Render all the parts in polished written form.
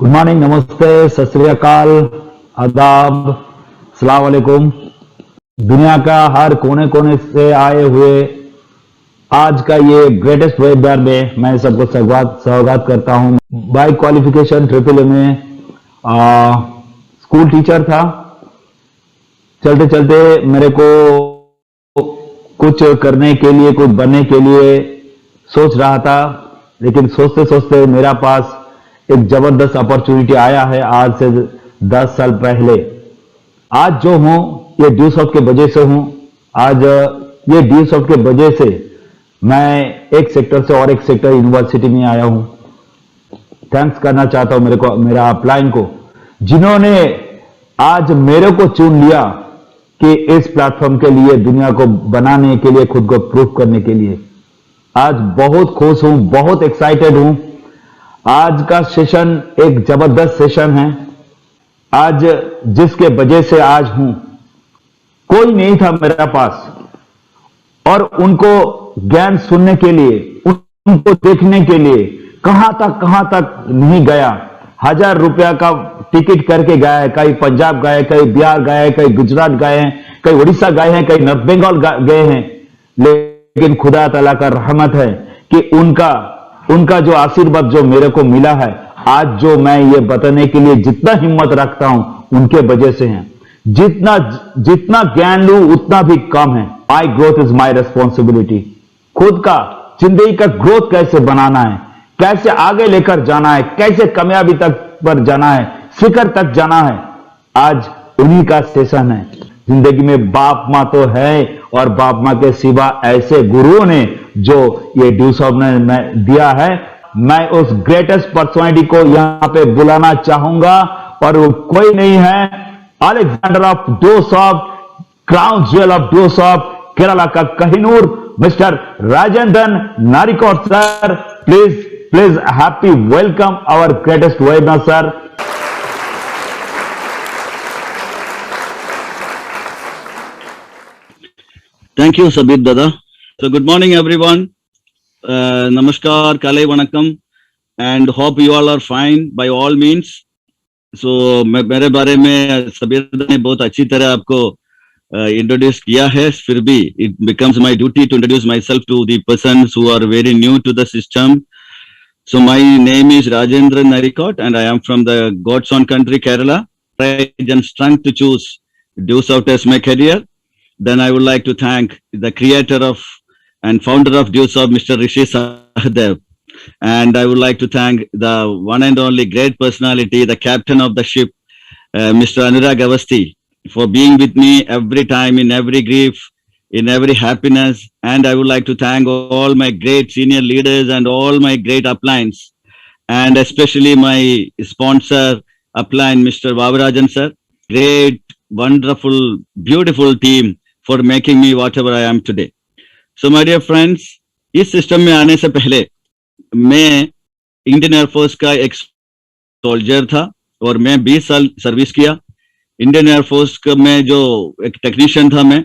Good morning, नमस्ते, सत श्री अकाल, आदाब, सलाम वालेकुम। दुनिया का हर कोने कोने से आए हुए आज का ये ग्रेटेस्ट वेबिनार में मैं सबको स्वागत करता हूं। By qualification triple M A school teacher था। चलते चलते मेरे को कुछ करने के लिए, कुछ बनने के लिए सोच रहा था, लेकिन सोचते सोचते मेरा पास एक जबरदस्त अपॉर्चुनिटी आया है आज से 10 साल पहले। आज जो हूं ये ड्यू सॉफ्ट के वजह से हूं। आज ये ड्यू सॉफ्ट के वजह से मैं एक सेक्टर से और एक सेक्टर यूनिवर्सिटी में आया हूं। थैंक्स करना चाहता हूं मेरा अपलाइन को, जिन्होंने आज मेरे को चुन लिया कि इस प्लेटफॉर्म के लिए, दुनिया को बनाने के लिए, खुद को प्रूव करने के लिए। आज बहुत खुश हूं, बहुत एक्साइटेड हूं। आज का सेशन एक जबरदस्त सेशन है। आज जिसके वजह से आज हूं, कोई नहीं था मेरा पास, और उनको ज्ञान सुनने के लिए, उनको देखने के लिए कहां तक नहीं गया। 1000 रुपया का टिकट करके गया है, कहीं पंजाब गए, कहीं बिहार गए, कहीं गुजरात गए हैं, कहीं उड़ीसा गए हैं, कहीं नॉर्थ बंगाल गए हैं। लेकिन खुदा ताला का रहमत है कि उनका जो आशीर्वाद जो मेरे को मिला है, आज जो मैं ये बताने के लिए जितना हिम्मत रखता हूं, उनके वजह से है। जितना ज्ञान लूं उतना भी कम है। माई ग्रोथ इज माई रेस्पॉन्सिबिलिटी। खुद का जिंदगी का ग्रोथ कैसे बनाना है, कैसे आगे लेकर जाना है, कैसे कामयाबी तक पर जाना है, शिखर तक जाना है, आज उन्हीं का सेशन है। जिंदगी में बाप मां तो है, और बाप मां के सिवा ऐसे गुरुओं ने जो ये ड्यू सॉफ्ट ने दिया है। मैं उस ग्रेटेस्ट पर्सनालिटी को यहां पे बुलाना चाहूंगा, और वो कोई नहीं है, Alexander of DuSoft, crown jewel of DuSoft, Kerala का Kohinoor, mister Rajendran Narikot sir. Please happy welcome our greatest webinar sir. Thank you, Sabir Dada. So, good morning, everyone. Namaskar, Kalai Vanakkam, and hope you all are fine by all means. So, मेरे बारे में सबीर दादा ने बहुत अच्छी तरह आपको इंट्रोड्यूस किया है। फिर भी it becomes my duty to introduce myself to the persons who are very new to the system. So, my name is Rajendran Narikot, and I am from the God's own country, Kerala. Courage and strength to choose due soft as my career. Then I would like to thank the creator of and founder of due soft, Mr. Rishi Sahadev. And I would like to thank the one and only great personality, the captain of the ship, Mr. Anurag Avasti, for being with me every time, in every grief, in every happiness. And I would like to thank all my great senior leaders and all my great uplines, and especially my sponsor, upline, Mr. Vavarajan sir. Great, wonderful, beautiful team for making me whatever I am today. So my dear friends, इस system में आने से पहले मैं Indian air force का एक soldier था, और मैं 20 साल सर्विस किया इंडियन एयरफोर्स का। मैं जो एक टेक्नीशियन था मैं,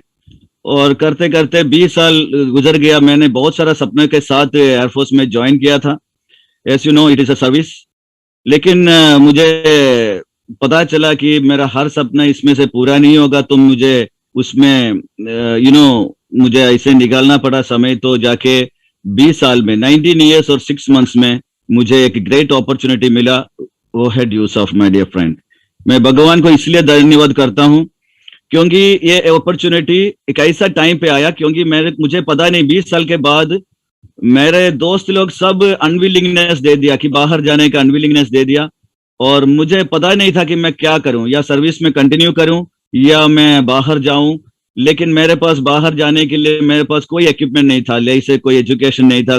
और करते करते 20 साल गुजर गया। मैंने बहुत सारा सपने के साथ एयरफोर्स में ज्वाइन किया था। As you know, it is a service. लेकिन मुझे पता चला कि मेरा हर सपना इसमें से पूरा नहीं होगा, तो मुझे उसमें मुझे ऐसे निकालना पड़ा समय। तो जाके 20 साल में 19 ईयर्स और 6 मंथ्स में मुझे एक ग्रेट अपॉर्चुनिटी मिला, वो है ड्यू सॉफ्ट। माय डियर फ्रेंड, मैं भगवान को इसलिए धन्यवाद करता हूं क्योंकि ये अपॉर्चुनिटी एक ऐसा टाइम पे आया, क्योंकि मुझे पता नहीं 20 साल के बाद मेरे दोस्त लोग सब अनविलिंगनेस दे दिया, कि बाहर जाने का अनविलिंगनेस दे दिया, और मुझे पता नहीं था कि मैं क्या करूं, या सर्विस में कंटिन्यू करूं या मैं बाहर जाऊं। लेकिन मेरे पास बाहर जाने के लिए मेरे पास कोई इक्विपमेंट नहीं था, जैसे कोई एजुकेशन नहीं था।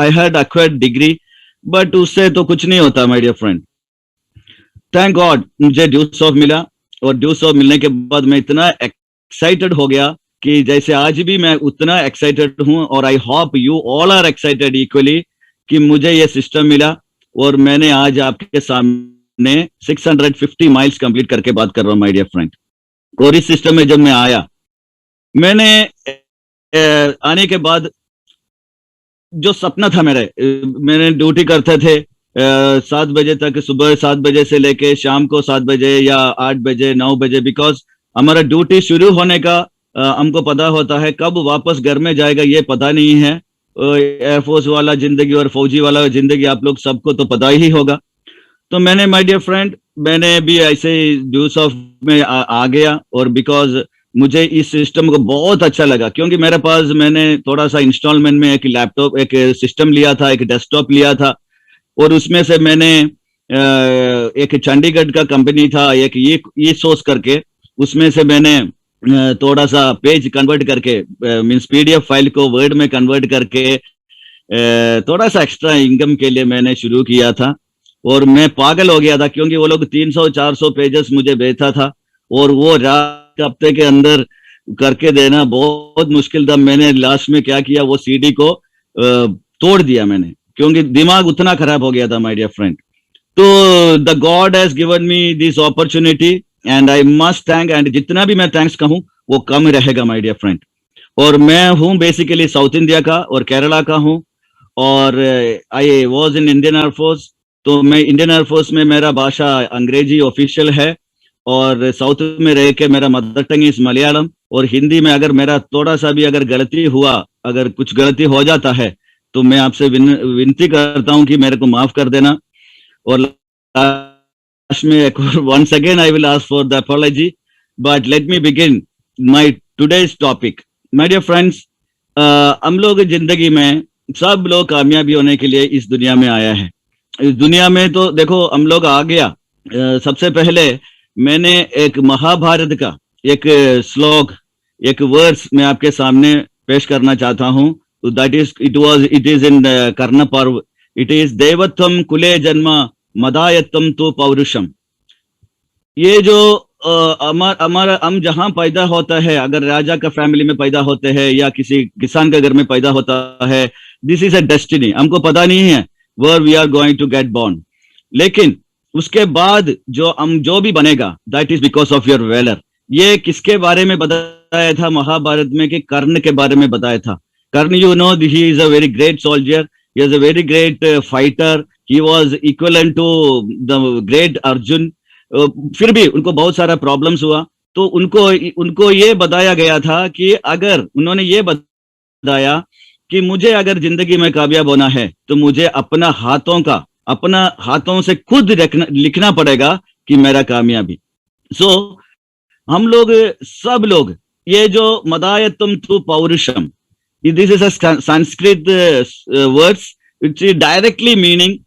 I had acquired degree, but उससे तो कुछ नहीं होता my dear friend. Thank God मुझे ड्यू सॉफ्ट मिला, और ड्यू सॉफ्ट मिलने के बाद मैं इतना एक्साइटेड हो गया कि जैसे आज भी मैं उतना एक्साइटेड हूं, और I hope you all are excited equally कि मुझे ये सिस्टम मिला। और मैंने आज आपके सामने 650 माइल्स कंप्लीट करके बात कर रहा हूं माय डियर फ्रेंड। और इस सिस्टम में जब मैं आया, मैंने आने के बाद जो सपना था मैंने ड्यूटी करते थे, 7 बजे तक, सुबह 7 बजे से लेके शाम को 7 बजे या 8 बजे 9 बजे, बिकॉज हमारा ड्यूटी शुरू होने का हमको पता होता है, कब वापस घर में जाएगा ये पता नहीं है। एयरफोर्स वाला जिंदगी और फौजी वाला जिंदगी आप लोग सबको तो पता ही होगा। तो मैंने, माय डियर फ्रेंड, मैंने भी ऐसे ड्यूस ऑफ में आ गया, और बिकॉज मुझे इस सिस्टम को बहुत अच्छा लगा, क्योंकि मेरे पास, मैंने थोड़ा सा इंस्टॉलमेंट में एक लैपटॉप, एक सिस्टम लिया था, एक डेस्कटॉप लिया था, और उसमें से मैंने एक चंडीगढ़ का कंपनी था, एक ये सोर्स करके, उसमें से मैंने थोड़ा सा पेज कन्वर्ट करके, मीन्स पीडीएफ फाइल को वर्ड में कन्वर्ट करके थोड़ा सा एक्स्ट्रा इनकम के लिए मैंने शुरू किया था। और मैं पागल हो गया था, क्योंकि वो लोग 300-400 पेजेस मुझे भेजता था, और वो रात हफ्ते के अंदर करके देना बहुत मुश्किल था। मैंने लास्ट में क्या किया, वो सीडी को तोड़ दिया मैंने, क्योंकि दिमाग उतना खराब हो गया था, माय डियर फ्रेंड। तो the God has given me this opportunity and I must thank, and जितना भी मैं थैंक्स कहूँ वो कम रहेगा, माय डियर फ्रेंड। और मैं हूँ बेसिकली साउथ इंडिया का और केरला का हूँ, और I was in Indian air force. तो मैं इंडियन एयरफोर्स में, मेरा भाषा अंग्रेजी ऑफिशियल है, और साउथ में रह के मेरा मदर टंग इज मलयालम, और हिंदी में अगर मेरा थोड़ा सा भी अगर गलती हुआ, अगर कुछ गलती हो जाता है, तो मैं आपसे विनती करता हूं कि मेरे को माफ कर देना। और लास्ट में once again I will ask for the apology, but let me begin my today's topic. My dear friends, हम लोग जिंदगी में सब लोग कामयाबी होने के लिए इस दुनिया में आया है। इस दुनिया में तो देखो हम लोग आ गया। सबसे पहले मैंने एक महाभारत का एक श्लोक, एक वर्स मैं आपके सामने पेश करना चाहता हूँ। That is, it is in Karna Parva. It is देवत्वम कुले जन्म मदायत्वम तो पौरुषम। ये जो हमारा हम जहां पैदा होता है, अगर राजा का फैमिली में पैदा होते हैं या किसी किसान के घर में पैदा होता है, दिस इज अ डेस्टिनी। हमको पता नहीं है where we are going to get born, लेकिन उसके बाद जो भी बनेगा, that is because of your valor। ये किसके बारे में बताया था महाभारत में, कि कर्ण के बारे में बताया था। कर्ण, you know, he is a very great soldier, he is a very great fighter, he was equivalent to the great Arjun. फिर भी उनको बहुत सारा प्रॉब्लम्स हुआ, तो उनको ये बताया गया था कि अगर उन्होंने ये बताया कि मुझे अगर जिंदगी में कामयाब होना है, तो मुझे अपना हाथों से खुद लिखना पड़ेगा कि मेरा कामयाबी। सो हम लोग सब लोग, ये जो मदायत्वम तु पौरुषम, this is a Sanskrit words which is directly meaning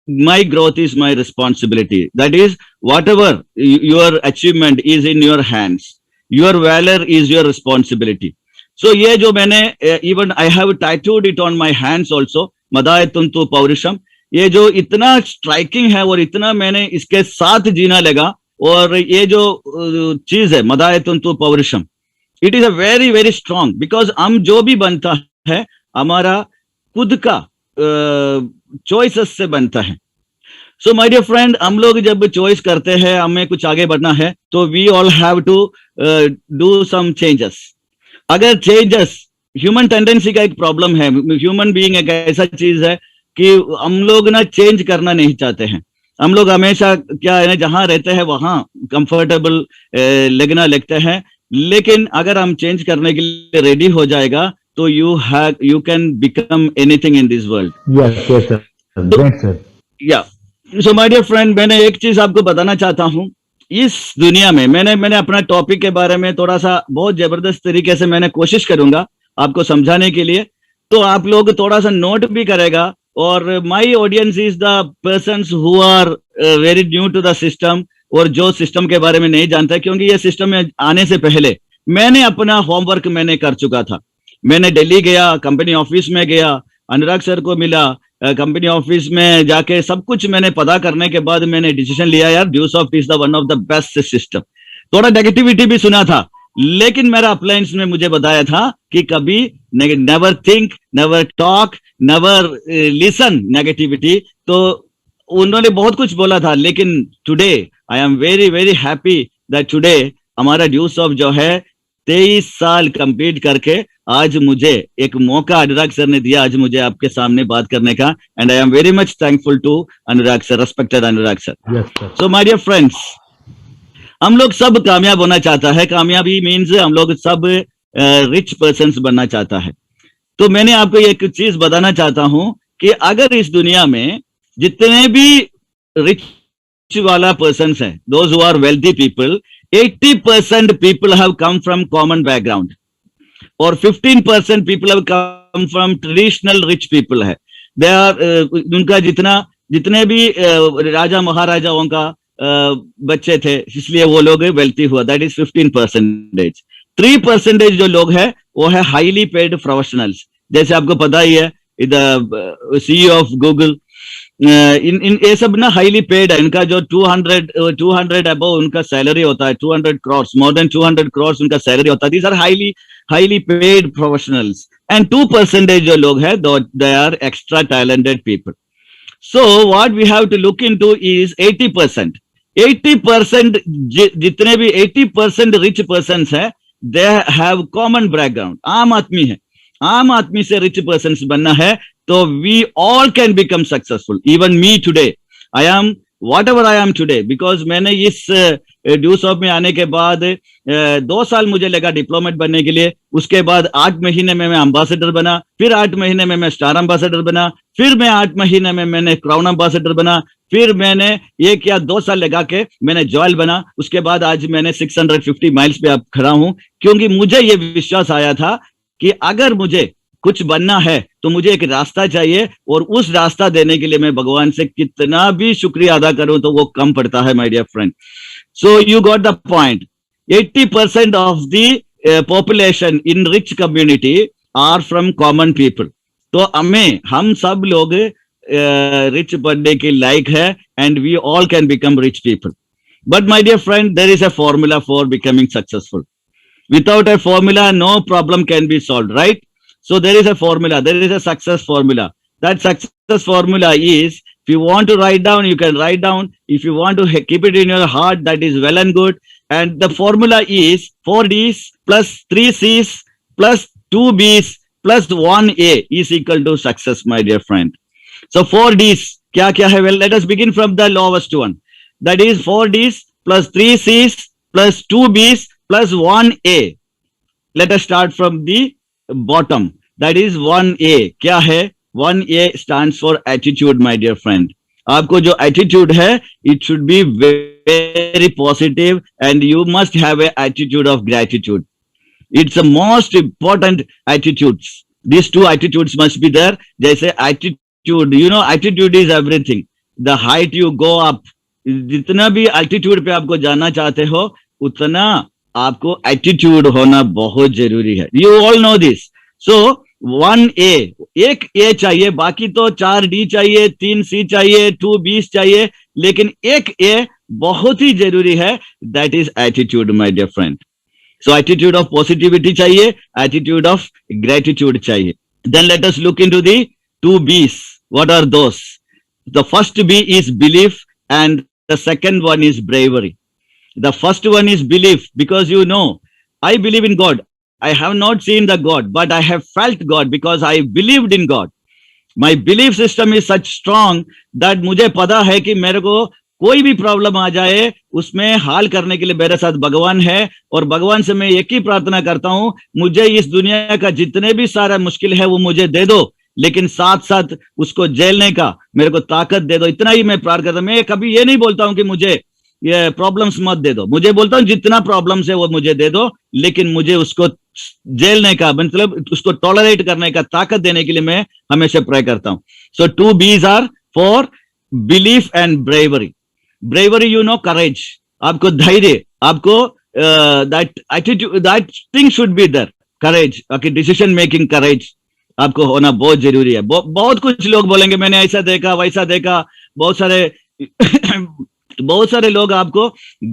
my growth is my responsibility. That is, whatever your achievement is in your hands, your valor is your responsibility. So ये जो मैंने, even I have tattooed it on my hands also, मदायत्वम तु पौरुषम। ये जो इतना striking है और इतना मैंने इसके साथ जीना लगा, और ये जो चीज है मदायत्वम तु पौरुषम, it is a very very strong, because हम जो भी बनता है हमारा खुद का चॉइसेस से बनता है। सो माय डियर फ्रेंड, हम लोग जब चॉइस करते हैं, हमें कुछ आगे बढ़ना है, तो we all have to do some changes. अगर चेंजेस, ह्यूमन टेंडेंसी का एक प्रॉब्लम है, ह्यूमन बीइंग एक ऐसा चीज है कि हम लोग ना चेंज करना नहीं चाहते हैं। हम लोग हमेशा क्या है ना, जहां रहते हैं वहां कंफर्टेबल लगते हैं, लेकिन अगर हम चेंज करने के लिए रेडी हो जाएगा, तो you can become anything in this world. Yes, sir. Great, sir. Yeah. So my dear friend, मैंने एक चीज आपको बताना चाहता हूँ। इस दुनिया में मैंने अपना टॉपिक के बारे में थोड़ा सा बहुत जबरदस्त तरीके से मैंने कोशिश करूंगा आपको समझाने के लिए, तो आप लोग थोड़ा सा नोट भी करेगा। और my audience is the persons who are very new to the system, और जो सिस्टम के बारे में नहीं जानता, क्योंकि ये सिस्टम में आने से पहले मैंने अपना होमवर्क मैंने कर चुका था। मैंने दिल्ली गया, कंपनी ऑफिस में गया, अनुराग सर को मिला, कंपनी ऑफिस में जाके सब कुछ मैंने पता करने के बाद मैंने डिसीजन लिया, यार DuSoft is the one of the best system. थोड़ा नेगेटिविटी भी सुना था, लेकिन मेरा अपलायंस ने मुझे बताया था कि कभी never think, never talk, never listen negativity. तो उन्होंने बहुत कुछ बोला था, लेकिन today I am very very happy that today हमारा ड्यूसॉफ्ट जो है 23 साल कंप्लीट करके आज मुझे एक मौका अनुराग सर ने दिया आज मुझे आपके सामने बात करने का, and I am very much thankful to Anurag sir, respected Anurag sir. Yes, sir. So my dear friends, हम लोग सब कामयाब होना चाहता है। कामयाबी मीन्स हम लोग सब रिच पर्सन्स बनना चाहता है। तो मैंने आपको एक चीज बताना चाहता हूं कि अगर इस दुनिया में जितने भी रिच वाला पर्सन्स है, those who are wealthy people, 80% people have come from common background और 15% people have come from traditional rich people है। They are उनका जितने भी राजा महाराजाओं का बच्चे थे, इसलिए वो लोग वेल्थी हुआ, दैट इज 15%। 3% जो लोग हैं वो है हाईली पेड प्रोफेशनल्स। जैसे आपको पता ही है CEO ऑफ गूगल, इन ये सब ना हाईली पेड है। इनका जो 200 अबव उनका सैलरी होता है, 200 crores, मोर देन 200 crores उनका सैलरी होता है। These are highly paid professionals. And 2% जो लोग हैं they are extra talented people. So what we have to look into is 80%। 80% जितने भी 80% रिच पर्सन है, दे हैव कॉमन बैकग्राउंड। आम आदमी है, आम आदमी से रिच पर्सन बनना है तो we all can become successful. Even me today, I am whatever I am today, because मैंने इस ड्यूसॉप में आने के बाद 2 साल मुझे लगा डिप्लोमेट बनने के लिए। उसके बाद 8 महीने में मैं एम्बेसडर बना, फिर 8 महीने में मैं स्टार एम्बेसडर बना, फिर मैं 8 महीने में मैंने क्राउन एम्बेसडर बना, फिर मैंने ये किया, 2 साल लगा के मैंने जॉयल बना। उसके बाद आज मैंने 650 माइल्स पे अब खड़ा हूं, क्योंकि मुझे ये विश्वास आया था कि अगर मुझे कुछ बनना है तो मुझे एक रास्ता चाहिए, और उस रास्ता देने के लिए मैं भगवान से कितना भी शुक्रिया अदा करूं तो वो कम पड़ता है my dear friend. So you got the point. 80% of the population in rich community are from common people. तो हम सब लोग रिच बनने के लायक है, and we all can become rich people. But my dear friend, there is a formula for becoming successful. Without a formula, no problem can be solved, right? So there is a formula, there is a success formula. That success formula is, if you want to write down, you can write down. If you want to keep it in your heart, that is well and good. And the formula is 4 Ds plus 3 Cs plus 2 Bs plus 1 A is equal to success, my dear friend. So 4 Ds, क्या है? Well, let us begin from the lowest one. That is 4 Ds plus 3 Cs plus 2 Bs plus 1 A. Let us start from the bottom. That is 1A. क्या है? 1A stands for attitude, my dear friend. आपको जो attitude है, it should be very positive, and you must have a attitude of gratitude. It's the most important attitudes. These 2 attitudes must be there. जैसे attitude, you know, attitude is everything. The height you go up, जितना भी altitude पे आपको जाना चाहते हो, उतना आपको एटीट्यूड होना बहुत जरूरी है। You all know this. So 1A, एक A चाहिए, बाकी तो 4 D चाहिए, 3 C चाहिए, 2 Bs चाहिए, लेकिन एक A बहुत ही जरूरी है, that is attitude, my dear friend. So attitude of positivity चाहिए, एटीट्यूड ऑफ ग्रेटिट्यूड चाहिए। Then let us look into the 2 Bs. What are those? The first B is belief, and the second one is bravery. The first one is belief, because you know, I believe in God. I have not seen the God, but I have felt God because I believed in God. My belief system is such strong that मुझे पता है कि मेरे को कोई भी problem आ जाए, उसमें हाल करने के लिए मेरे साथ भगवान है, और भगवान से मैं एक ही प्रार्थना करता हूं, मुझे इस दुनिया का जितने भी सारा मुश्किल है वो मुझे दे दो, लेकिन साथ साथ उसको झेलने का मेरे को ताकत दे दो। इतना ही मैं प्रार्थना करता हूं। मैं कभी ये नहीं बोलता हूं कि मुझे ये प्रॉब्लम्स मत दे दो, मुझे बोलता हूं जितना प्रॉब्लम्स है वो मुझे दे दो, लेकिन मुझे उसको झेलने का, मतलब उसको टॉलरेट करने का ताकत देने के लिए मैं हमेशा प्रे करता हूं। So 2 Bs are for belief and bravery. Bravery, you know, courage, आपको धैर्य, आपको that attitude, that thing should be there. Courage, आपकी डिसीजन मेकिंग करेज आपको होना बहुत जरूरी है। बहुत कुछ लोग बोलेंगे मैंने ऐसा देखा वैसा देखा, बहुत सारे लोग आपको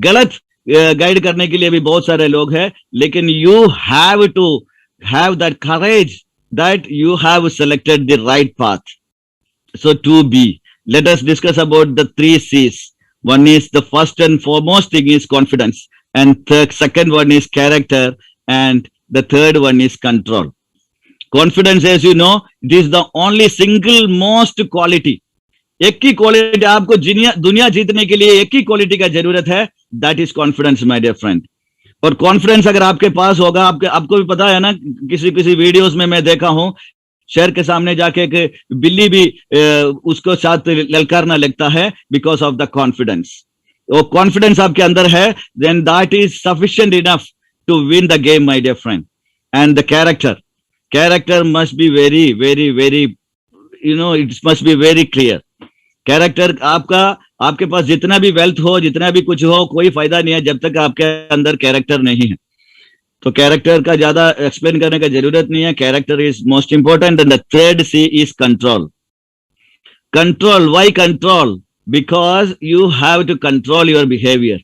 गलत गाइड करने के लिए भी बहुत सारे लोग हैं, लेकिन you have to have that courage that you have selected the right path. So 2B, let us discuss about the 3 C's. One is, the first and foremost thing is confidence, and the second one is character, and the third one is control. Confidence, as you know, it is the only single most quality. एक ही quality आपको दुनिया जीतने के लिए एक ही quality का जरूरत है, that is confidence my dear friend. और कॉन्फिडेंस अगर आपके पास होगा, आपको भी पता है ना, किसी वीडियोस में मैं देखा हूं, शेर के सामने जाके एक बिल्ली भी उसको साथ ललकारना लगता है बिकॉज ऑफ द कॉन्फिडेंस. वो कॉन्फिडेंस आपके अंदर है, then that is sufficient enough to win the game my dear friend. And the character must be very very very, you know, it must be very clear. Character आपके पास जितना भी wealth हो, जितना भी कुछ हो, कोई फायदा नहीं है जब तक आपके अंदर कैरेक्टर नहीं है. तो कैरेक्टर का ज्यादा एक्सप्लेन करने का जरूरत नहीं है. Character is most important. And the third C is control. Control, why control? Because you have to control your behaviour.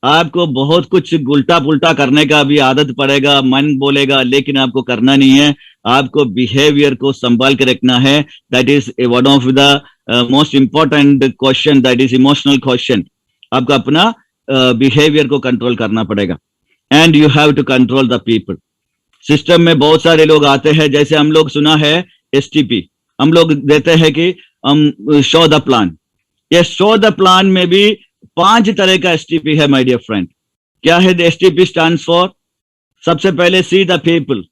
आपको बहुत कुछ उल्टा पुल्टा करने का भी आदत पड़ेगा, मन बोलेगा, लेकिन आपको करना नहीं है. आपको बिहेवियर को संभाल के रखना है. That is one of the most important question, that is emotional question. आपको अपना बिहेवियर को कंट्रोल करना पड़ेगा. And you have to control the people. System में बहुत सारे लोग आते हैं, जैसे हम लोग सुना है STP, हम लोग देते हैं कि हम शो द प्लान. ये शो द प्लान में भी 5 तरह का STP है माय डियर फ्रेंड. क्या है STP? स्टैंड्स फॉर, सबसे पहले सी द पीपल.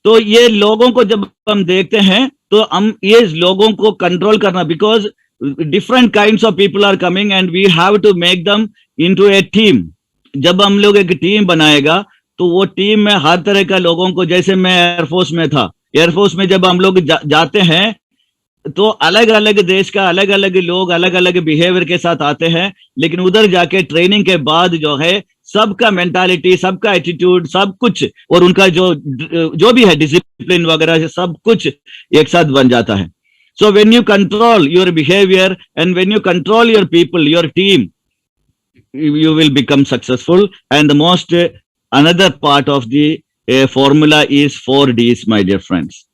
तो ये लोगों को जब हम देखते हैं तो हम ये लोगों को कंट्रोल करना, because different kinds of people are coming and we have to make them into a team. जब हम लोग एक टीम बनाएगा तो वो टीम में हर तरह का लोगों को, जैसे मैं एयरफोर्स में था, एयरफोर्स में जब हम लोग जाते हैं तो अलग अलग देश का अलग अलग लोग अलग अलग बिहेवियर के साथ आते हैं, लेकिन उधर जाके ट्रेनिंग के बाद जो है सबका मेंटालिटी, सबका एटीट्यूड, सब कुछ, और उनका जो भी है डिसिप्लिन वगैरह, सब कुछ एक साथ बन जाता है. So when you control your behaviour and when you control your people, your team, you will become successful. And the most another part of the formula is 4 Ds, my dear friends.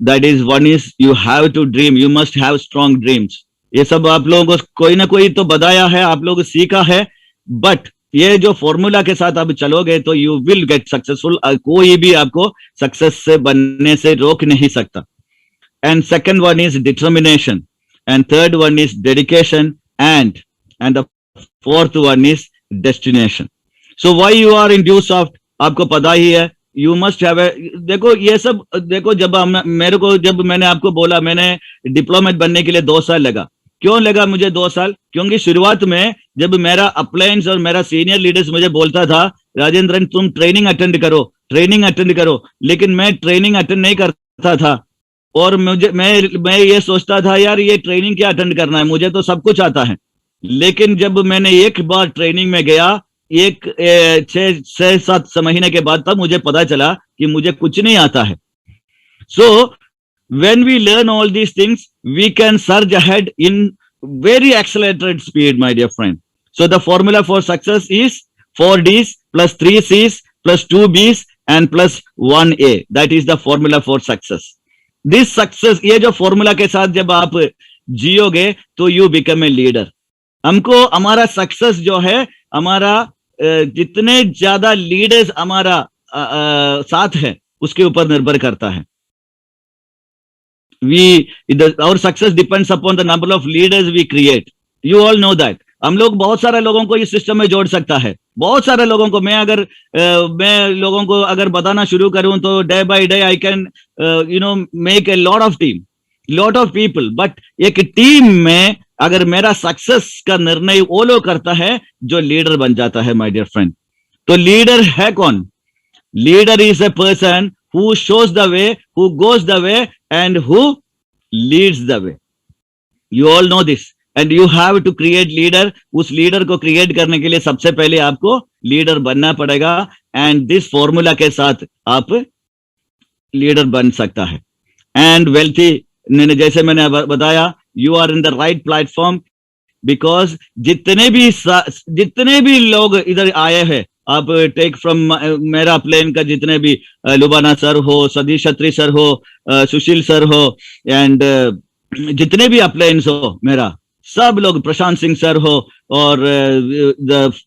That is, one is you have to dream, you must have strong dreams. ये सब आप लोगों को कोई ना कोई तो बताया है, आप लोग सीखा है, बट ये जो फॉर्मूला के साथ आप चलोगे तो यू विल गेट सक्सेसफुल. कोई भी आपको सक्सेस से बनने से रोक नहीं सकता. And second one is determination, and third one is dedication, and the fourth one is destination. So why you are in DuSoft, आपको पता ही है, यू मस्ट हैव ए, देखो ये सब देखो, जब मैंने आपको बोला मैंने डिप्लोमेट बनने के लिए 2 साल लगा. क्यों लगा मुझे 2 साल? क्योंकि शुरुआत में जब मेरा अपलायंस और मेरा सीनियर लीडर्स मुझे बोलता था, राजेंद्रन तुम ट्रेनिंग अटेंड करो, लेकिन मैं ट्रेनिंग अटेंड नहीं करता था. और मैं ये सोचता था, यार ये ट्रेनिंग क्या अटेंड करना है, मुझे तो सब कुछ आता है. लेकिन जब मैंने एक बार ट्रेनिंग में गया, 6-7 महीने के बाद, तब मुझे पता चला कि मुझे कुछ नहीं आता है. सो when we learn all these things, we can surge ahead in very accelerated speed, my dear friend. So the formula for success is 4 Ds plus 3 Cs plus 2 Bs and plus 1 A. That is the formula for success. This success, ये जो formula के साथ जब आप जियोगे तो you become a leader. हमको हमारा success जो है, हमारा जितने ज्यादा लीडर्स हमारा साथ है उसके ऊपर निर्भर करता है. our success depends upon the number of leaders we create. You all know that. हम लोग बहुत सारे लोगों को इस सिस्टम में जोड़ सकता है, बहुत सारे लोगों को. मैं लोगों को अगर बताना शुरू करूं तो day by day I can make a lot of people. But एक टीम में अगर मेरा सक्सेस का निर्णय वो लोग करता है जो लीडर बन जाता है, माय डियर फ्रेंड. तो लीडर है कौन? Leader is a person who shows the way, who goes the way and who leads the way. You all know this and you have to create leader. उस leader को create करने के लिए सबसे पहले आपको लीडर बनना पड़ेगा. एंड दिस फॉर्मूला के साथ आप लीडर बन सकता है. एंड वेल्थी, जैसे मैंने बताया, you are in the right platform, because जितने भी लोग इधर आए हैं, आप टेक फ्रॉम मेरा प्लेन का जितने भी लुबाना सर हो, सतीश छत्री सर हो, सुशील सर हो, एंड जितने भी अप्लायंस हो मेरा, सब लोग, प्रशांत सिंह सर हो और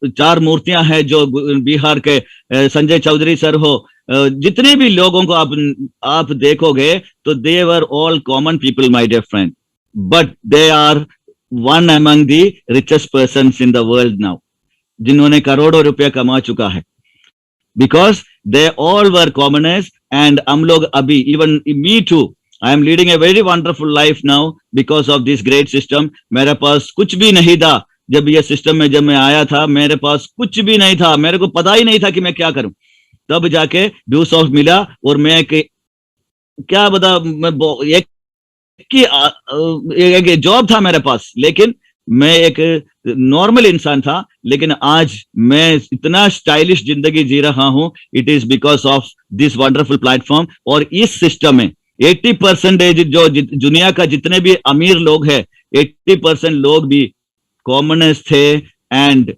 चार मूर्तियां हैं जो बिहार के, संजय चौधरी सर हो, जितने भी लोगों को आप देखोगे तो they were all common people my dear friend, but they are one among the richest persons in the world now, जिन्होंने करोड़ों रुपया कमा चुका है, because they all were commoners. And हम लोग अभी, even me too, I am leading a very wonderful life now because of this great system. मेरे पास कुछ भी नहीं था जब ये सिस्टम में, जब मैं आया था मेरे पास कुछ भी नहीं था, मेरे को पता ही नहीं था कि मैं क्या करूं। तब जाके ड्यूसॉफ्ट मिला और मैं क्या बता, मैं एक जॉब था मेरे पास, लेकिन मैं एक नॉर्मल इंसान था, लेकिन आज मैं इतना स्टाइलिश जिंदगी जी रहा हूं। It is because of this wonderful platform. और इस सिस्टम में 80% जो दुनिया का जितने भी अमीर लोग हैं, 80% लोग भी कॉमनर्स थे, एंड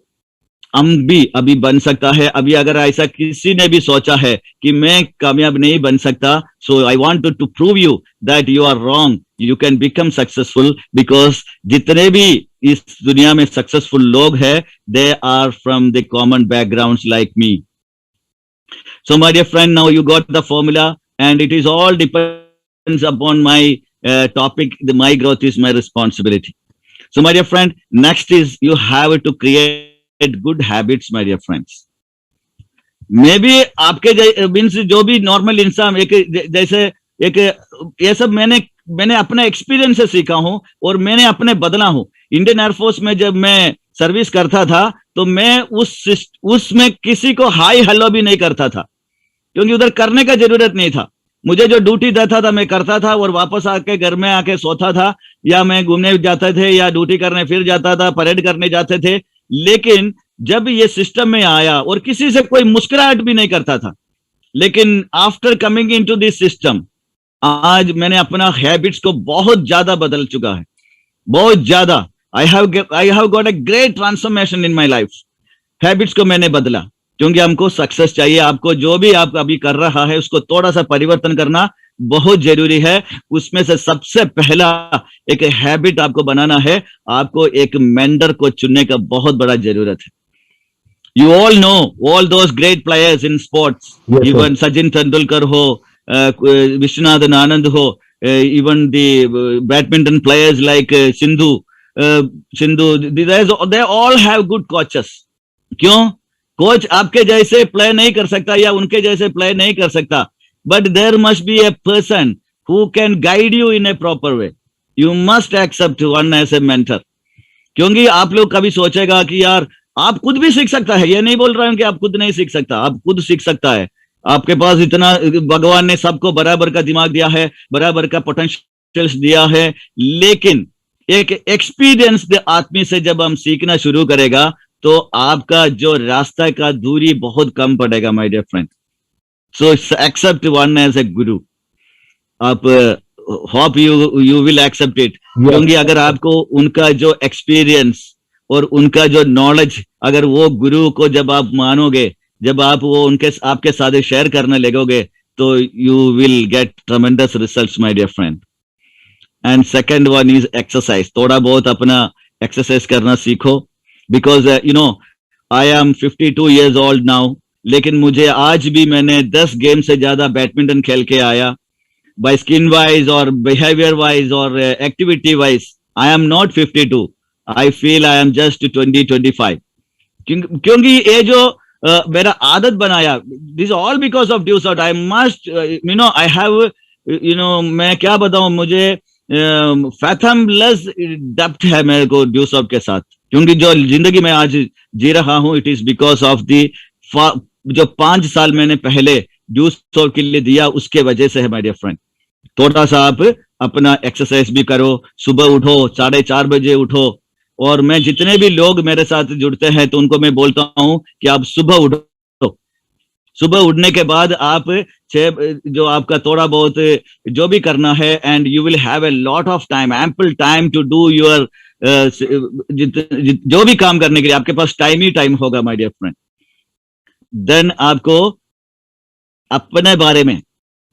हम भी अभी बन सकता है। अभी अगर ऐसा किसी ने भी सोचा है कि मैं कामयाब नहीं बन सकता, so I want to prove you that you are wrong, you can become successful, because जितने भी इस दुनिया में सक्सेसफुल लोग हैं, they are from the common backgrounds like me. So my dear friend, now you got the formula, and it is all depends upon my topic. My growth is my responsibility. So my dear friend, next is you have to create good habits, my dear friends. Maybe आपके means जो भी normal इंसान, एक जैसे एक ये सब मैंने अपने एक्सपीरियंस से सीखा हूं और मैंने अपने बदला हूं। इंडियन एयरफोर्स में जब मैं सर्विस करता था तो मैं उसमें किसी को हाई हेलो भी नहीं करता था, क्योंकि उधर करने का जरूरत नहीं था। मुझे जो ड्यूटी देता था मैं करता था और वापस आके घर में आके सोता था, या मैं घूमने जाते थे या ड्यूटी करने फिर जाता था, परेड करने जाते थे। लेकिन जब ये सिस्टम में आया और किसी से कोई मुस्कुराहट भी नहीं करता था, लेकिन after coming into this system आज मैंने अपना हैबिट्स को बहुत ज्यादा बदल चुका है, बहुत ज्यादा। I have got a great transformation in my life. Habits को मैंने बदला, क्योंकि हमको सक्सेस चाहिए। आपको जो भी आप अभी कर रहा है उसको थोड़ा सा परिवर्तन करना बहुत जरूरी है। उसमें से सबसे पहला एक हैबिट आपको बनाना है, आपको एक मेंटर को चुनने का बहुत बड़ा जरूरत है। You all know all those great players in sports, even Sachin Tendulkar हो, विश्वनाथन आनंद हो, even the badminton players like Sindhu, they all have good coaches. क्यों? कोच आपके जैसे प्ले नहीं कर सकता या उनके जैसे प्ले नहीं कर सकता, but there must be a person who can guide you in a proper way. You must accept one as a mentor. क्योंकि आप लोग कभी सोचेगा कि यार आप खुद भी सीख सकता है, ये नहीं बोल रहा हूं कि आप खुद नहीं सीख सकता, आप खुद सीख सकता है। आपके पास इतना, भगवान ने सबको बराबर का दिमाग दिया है, बराबर का पोटेंशियल दिया है, लेकिन एक एक्सपीरियंस आदमी से जब हम सीखना शुरू करेगा तो आपका जो रास्ता का दूरी बहुत कम पड़ेगा, my dear friend. So accept one as a guru. आप hope you will accept it, क्योंकि अगर आपको उनका जो एक्सपीरियंस और उनका जो नॉलेज, अगर वो गुरु को जब आप मानोगे, जब आप वो आपके साथ शेयर करने लगोगे, तो you will get tremendous results, my dear friend. And second one is exercise. थोड़ा बहुत अपना एक्सरसाइज करना सीखो, because you know I am 52 years old now, लेकिन मुझे आज भी मैंने 10 गेम से ज्यादा बैडमिंटन खेल के आया। बाय स्किन वाइज और बिहेवियर वाइज और activity wise I am not 52, I feel I am just 20-25। क्योंकि ये जो मेरा आदत बनाया, this all because of DuSoft. I must you know I have you know, मैं क्या बताऊं, मुझे फैथमलेस डेप्थ है मेरे को ड्यूसॉफ्ट के साथ। क्योंकि जो जिंदगी में आज जी रहा हूं, it is because of the जो 5 साल मैंने पहले ड्यूसॉफ्ट के लिए दिया, उसके वजह से है, माय डियर फ्रेंड। थोड़ा सा आप अपना एक्सरसाइज भी करो, सुबह उठो, 4:30 बजे उठो। और मैं जितने भी लोग मेरे साथ जुड़ते हैं तो उनको मैं बोलता हूं कि आप सुबह उठो। सुबह उठने के बाद आप जो आपका थोड़ा बहुत जो भी करना है, and you will have a lot of time, ample time to do your जो भी काम करने के लिए आपके पास टाइम ही टाइम होगा, माय डियर फ्रेंड। देन आपको अपने बारे में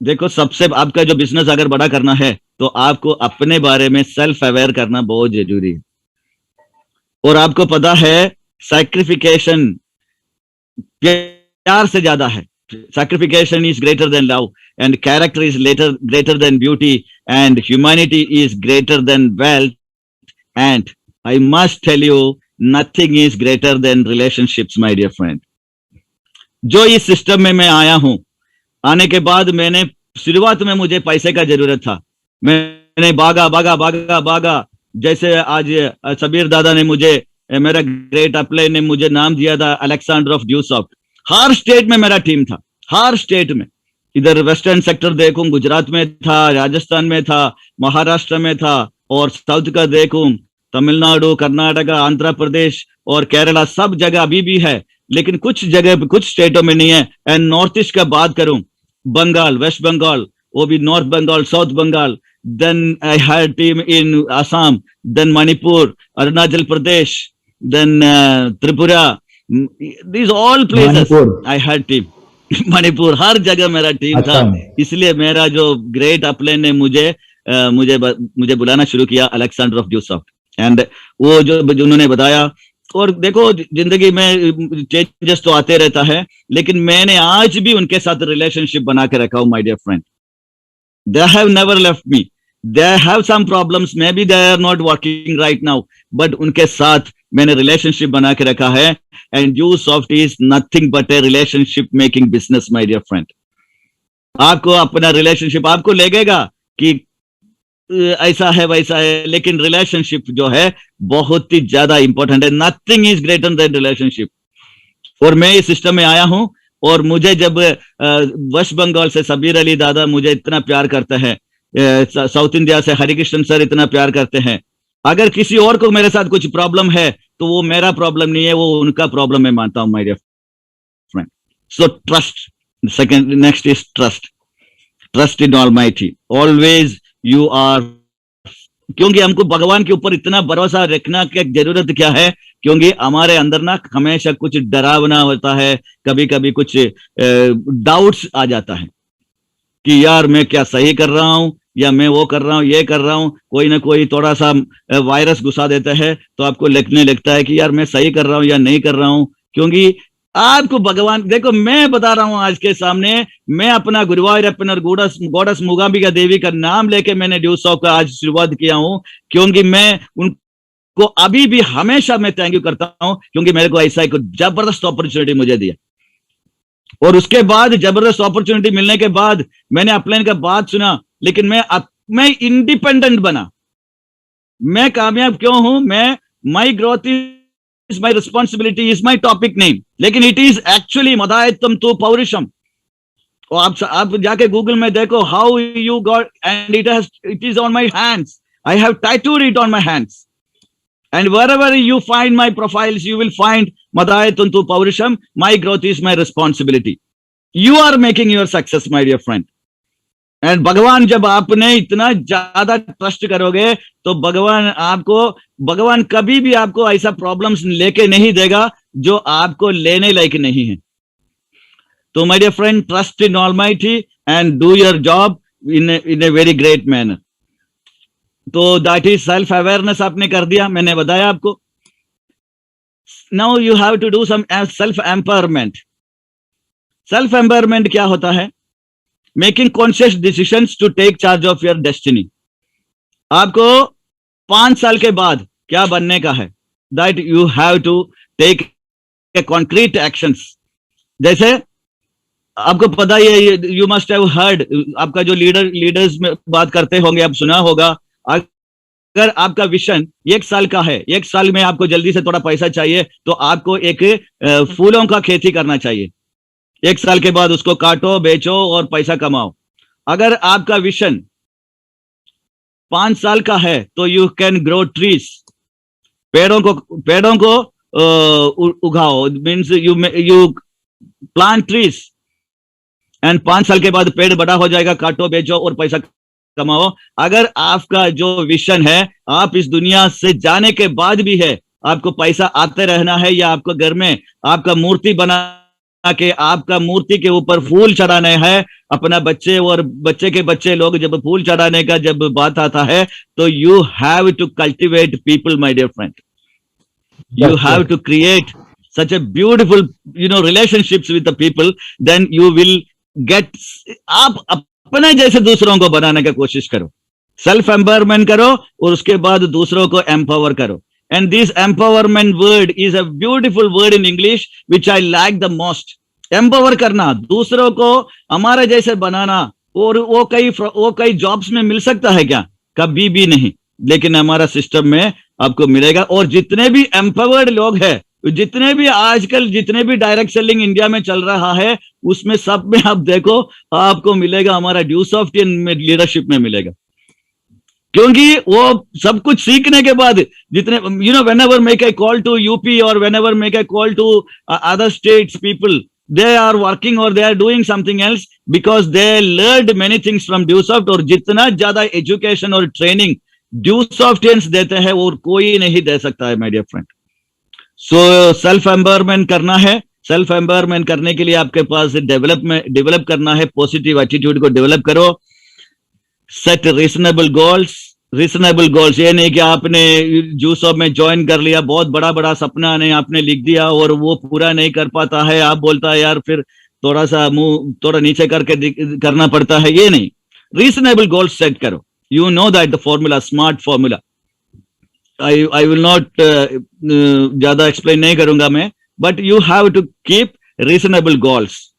देखो, सबसे आपका जो बिजनेस अगर बड़ा करना है तो आपको अपने बारे में सेल्फ अवेयर करना बहुत जरूरी है। और आपको पता है सैक्रिफिकेशन प्यार से ज्यादा है. Sacrification is greater than love, and character is greater than beauty, and humanity is greater than wealth. And I must tell you, nothing is greater than relationships, my dear friend. जो इस system में मैं आया हूं, आने के बाद मैंने शुरुआत में मुझे पैसे का जरूरत था. मैंने भागा. जैसे आज सबीर दादा ने मुझे, मेरा ग्रेट अपलाइन ने मुझे नाम दिया था Alexander of due soft. Her state में मेरा टीम था, हर स्टेट में. इधर वेस्टर्न सेक्टर देखूं, गुजरात में था, राजस्थान में था, महाराष्ट्र में था, और साउथ का देखूं, तमिलनाडु, कर्नाटका, आंध्र प्रदेश और केरला, सब जगह अभी भी है, लेकिन कुछ जगह कुछ स्टेटों में नहीं है. एंड नॉर्थ ईस्ट का बात करूं, बंगाल, वेस्ट बंगाल, वो भी North Bengal, South Bengal, then I had team in Assam, then Manipur, Arunachal Pradesh, then Tripura. These all places I had team. Manipur, हर जगह मेरा टीम था. इसलिए मेरा जो ग्रेट अपलाइन ने मुझे बुलाना शुरू किया Alexander of due soft. And वो जो उन्होंने बताया, और देखो जिंदगी में चेंजेस तो आते रहता है, लेकिन मैंने आज भी उनके साथ रिलेशनशिप बना के रखा हूं, my dear friend. They have never left me. They have some problems, maybe they are not working right now, but उनके साथ मैंने रिलेशनशिप बना के रखा है. And Dusoft is nothing but a relationship making business, my dear friend. आपको अपना relationship आपको लगेगा कि ऐसा है वैसा है, लेकिन रिलेशनशिप जो है बहुत ही ज्यादा इंपॉर्टेंट है. Nothing is greater than relationship. और मैं इस सिस्टम में आया हूं, और मुझे जब वेस्ट बंगाल से सबीर अली दादा मुझे इतना प्यार करते हैं, साउथ इंडिया से हरिकृष्ण सर इतना प्यार करते हैं, अगर किसी और को मेरे साथ कुछ प्रॉब्लम है तो वो मेरा प्रॉब्लम नहीं है, वो उनका प्रॉब्लम मैं मानता हूं, my dear friend. So trust. Second, next is trust in almighty. Always you are, क्योंकि हमको भगवान के ऊपर इतना भरोसा रखना की जरूरत क्या है, क्योंकि हमारे अंदर ना हमेशा कुछ डरावना होता है, कभी कभी कुछ डाउट्स आ जाता है कि यार मैं क्या सही कर रहा हूं, या मैं वो कर रहा हूं, ये कर रहा हूं. कोई ना कोई थोड़ा सा वायरस घुसा देता है तो आपको लगने लगता है कि यार मैं सही कर रहा हूं या नहीं कर रहा हूं. क्योंकि आपको भगवान, देखो मैं बता रहा हूं आज के सामने, मैं अपना गुरुवायूरप्पन और गॉडेस मूकांबिका देवी का नाम लेके मैंने ड्यू सॉफ्ट का आज शुरुआत किया हूं, क्योंकि मैं उनको अभी भी हमेशा मैं थैंक यू करता हूं, क्योंकि मेरे को ऐसा एक जबरदस्त अपॉर्चुनिटी मुझे दिया. और उसके बाद जबरदस्त अपॉर्चुनिटी मिलने के बाद मैंने अपलाइन का बात सुना, लेकिन मैं इंडिपेंडेंट बना. मैं कामयाब क्यों हूं? मैं, माई growth is my responsibility is my topic name, लेकिन इट इज एक्चुअली मदायत्तम तो पौरुषम. और आप जाके गूगल में देखो, how you got, and it is on my hands. I have tattooed it on my hands. And wherever you find my profiles, you will find Madayatun tu Paurusham. My growth is my responsibility. You are making your success, my dear friend. And भगवान, जब आपने इतना ज्यादा trust करोगे तो भगवान कभी भी आपको ऐसा प्रॉब्लम्स लेके नहीं देगा जो आपको लेने लायक नहीं है. तो my dear friend, trust in Almighty and do your job in a very great manner. तो दैट इज सेल्फ अवेयरनेस. आपने कर दिया, मैंने बताया आपको. Now you have to do some self empowerment. Self empowerment क्या होता है? Making conscious decisions to take charge of your destiny. आपको 5 साल के बाद क्या बनने का है, that you have to take a concrete actions. जैसे आपको पता ही है, यू मस्ट हैव हर्ड, आपका जो लीडर्स में बात करते होंगे, आप सुना होगा, अगर आपका विजन 1 साल का है, 1 साल में आपको जल्दी से थोड़ा पैसा चाहिए, तो आपको एक फूलों का खेती करना चाहिए. 1 साल के बाद उसको काटो, बेचो और पैसा कमाओ. अगर आपका विजन 5 साल का है तो यू कैन ग्रो ट्रीज. पेड़ों को उगाओ, means you plant trees, and 5 साल के बाद पेड़ बड़ा हो जाएगा, काटो, बेचो और पैसा कमाओ. अगर आपका जो विजन है, आप इस दुनिया से जाने के बाद भी है, आपको पैसा आते रहना है, या आपको घर में आपका मूर्ति बना के आपका मूर्ति के ऊपर फूल चढ़ाने हैं, अपना बच्चे और बच्चे के बच्चे लोग जब फूल चढ़ाने का जब बात आता है, तो you have to cultivate people, my dear friend. You Yes, have yes. to create such a beautiful, relationships with the people. Then you will get. आप अपने जैसे दूसरों को बनाने का कोशिश करो, सेल्फ एम्पावरमेंट करो और उसके बाद दूसरों को एम्पावर करो. And this empowerment word is a beautiful word in English which I like the most. Empower करना, दूसरों को हमारे जैसे बनाना. और वो कई जॉब्स में मिल सकता है क्या? कभी भी नहीं. लेकिन हमारा सिस्टम में आपको मिलेगा. और जितने भी एम्पावर्ड लोग हैं, जितने भी आजकल जितने भी डायरेक्ट सेलिंग इंडिया में चल रहा है, उसमें सब में आप देखो, आपको मिलेगा हमारा ड्यूसॉफ्टियन में लीडरशिप में मिलेगा. क्योंकि वो सब कुछ सीखने के बाद जितने whenever make a call to UP or whenever make a call to other states people, they are working or they are doing something else because they learned many things from Dewsoft. और जितना ज्यादा education और training ड्यूसॉफ्टियंस देते हैं और कोई नहीं दे सकता है my dear friend. So self empowerment करना है. सेल्फ एम्पावरमेंट करने के लिए आपके पास डेवलप करना है. पॉजिटिव एटीट्यूड को डेवलप करो. Set reasonable goals. ये नहीं कि आपने जूसॉफ में ज्वाइन कर लिया, बहुत बड़ा बड़ा सपना नहीं आपने लिख दिया और वो पूरा नहीं कर पाता है, आप बोलता है यार फिर थोड़ा सा मुंह थोड़ा नीचे करके करना पड़ता है. ये नहीं, रीजनेबल गोल्स सेट करो. You know that the formula, smart formula. I will not ज्यादा एक्सप्लेन नहीं करूंगा मैं, but you have to keep reasonable goals.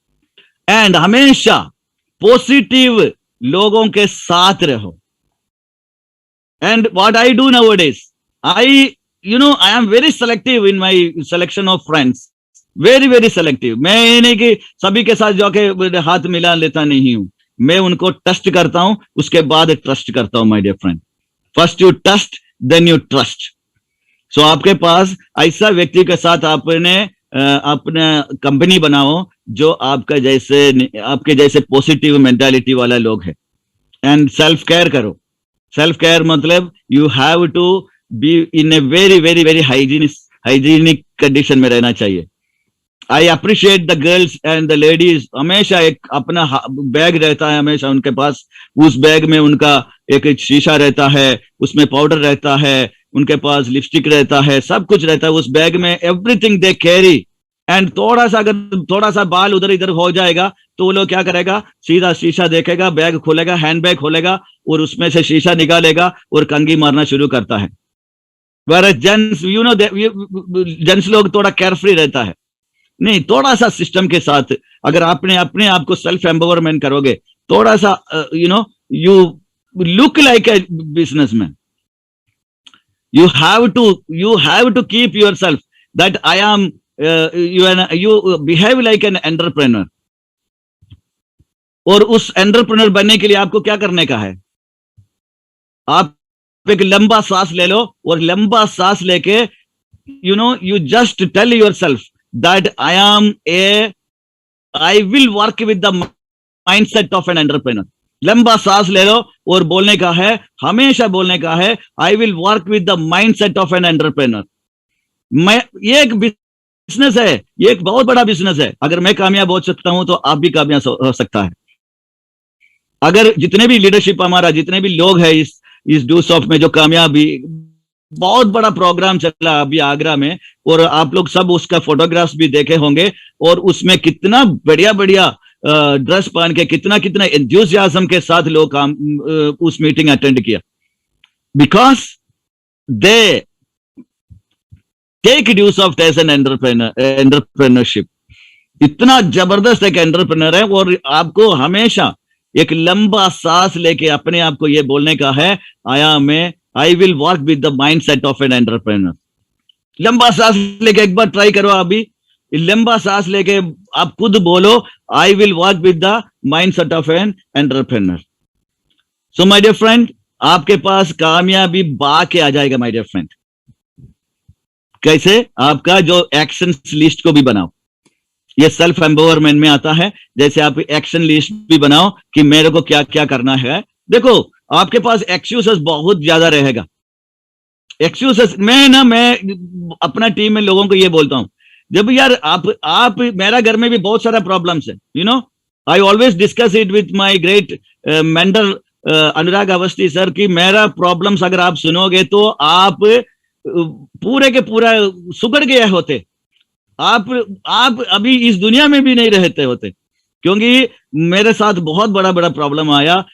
And हमेशा पॉजिटिव लोगों के साथ रहो. And what I do nowadays, I am very selective in my selection of friends. Very, very selective. मैं ये नहीं कि सभी के साथ जाके हाथ मिला लेता नहीं हूं. मैं उनको ट्रस्ट करता हूं, उसके बाद ट्रस्ट करता हूं my dear friend. First you trust, then you trust. So आपके पास ऐसा व्यक्ति के साथ आपने अपना कंपनी बनाओ जो आपके जैसे पॉजिटिव मेंटालिटी वाला लोग है. एंड सेल्फ केयर करो. सेल्फ केयर मतलब you have to be in a very very very hygienic condition में रहना चाहिए. I appreciate the girls and the ladies. हमेशा एक अपना बैग रहता है हमेशा उनके पास. उस बैग में उनका एक शीशा रहता है, उसमें पाउडर रहता है, उनके पास लिपस्टिक रहता है, सब कुछ रहता है उस बैग में. Everything they carry. एंड थोड़ा सा बाल उधर इधर हो जाएगा तो वो लोग क्या करेगा, सीधा शीशा देखेगा, बैग खोलेगा, हैंड बैग खोलेगा और उसमें से शीशा निकालेगा और कंघी मारना शुरू करता है. जेंट्स जेंट्स लोग थोड़ा केयरफ्री रहता है. नहीं, थोड़ा सा सिस्टम के साथ अगर आपने अपने आप को सेल्फ एम्पावरमेंट करोगे, थोड़ा सा you look like a businessman. You have to keep yourself that I am you behave like an entrepreneur. और उस एंटरप्रेन्योर बनने के लिए आपको क्या करने का है? आप एक लंबा सांस ले लो और लंबा सांस लेके you just tell yourself that I will work with the mindset of an entrepreneur. लंबा सांस ले लो और बोलने का है, हमेशा बोलने का है, I will work with the mindset of an entrepreneur. ये एक बिजनेस है, ये एक बहुत बड़ा बिजनेस है. अगर मैं कामयाब हो सकता हूं तो आप भी कामयाब हो सकता है. अगर जितने भी लीडरशिप हमारा, जितने भी लोग हैं इस ड्यूसॉफ्ट में जो कामयाबी, बहुत बड़ा प्रोग्राम चला अभी आगरा में और आप लोग सब उसका फोटोग्राफ्स भी देखे होंगे. और उसमें कितना बढ़िया बढ़िया ड्रेस पहन के, कितना एंथुसियाज्म के साथ लोग उस मीटिंग अटेंड किया. Because they take DuSoft as an entrepreneurship. इतना जबरदस्त एक एंटरप्रेन्योर है. और आपको हमेशा एक लंबा सांस लेके अपने आप को ये बोलने का है, आई will work with the mindset of an entrepreneur. लंबा सांस लेके एक बार ट्राई करो. अभी लंबा सांस लेके आप खुद बोलो, I will work with the mindset of an entrepreneur. So my dear friend, आपके पास कामयाबी बा के आ जाएगा माय डियर फ्रेंड. कैसे? आपका जो एक्शन लिस्ट को भी बनाओ. ये सेल्फ एम्पावरमेंट में आता है. जैसे आप एक्शन लिस्ट भी बनाओ कि मेरे को क्या क्या करना है. देखो, आपके पास एक्सक्यूजेस बहुत ज्यादा रहेगा. एक्सक्यूजेस मैं अपना टीम में लोगों को ये बोलता हूं, जब यार आप मेरा घर में भी बहुत सारा प्रॉब्लम्स है. I always discuss it with my great mentor Anurag Awasthi sir कि मेरा प्रॉब्लम्स अगर आप सुनोगे तो आप पूरे के पूरा सुगड़ गए होते, आप अभी इस दुनिया में भी नहीं रहते होते, क्योंकि मेरे साथ बहुत बड़ा बड़ा प्रॉब्लम आया,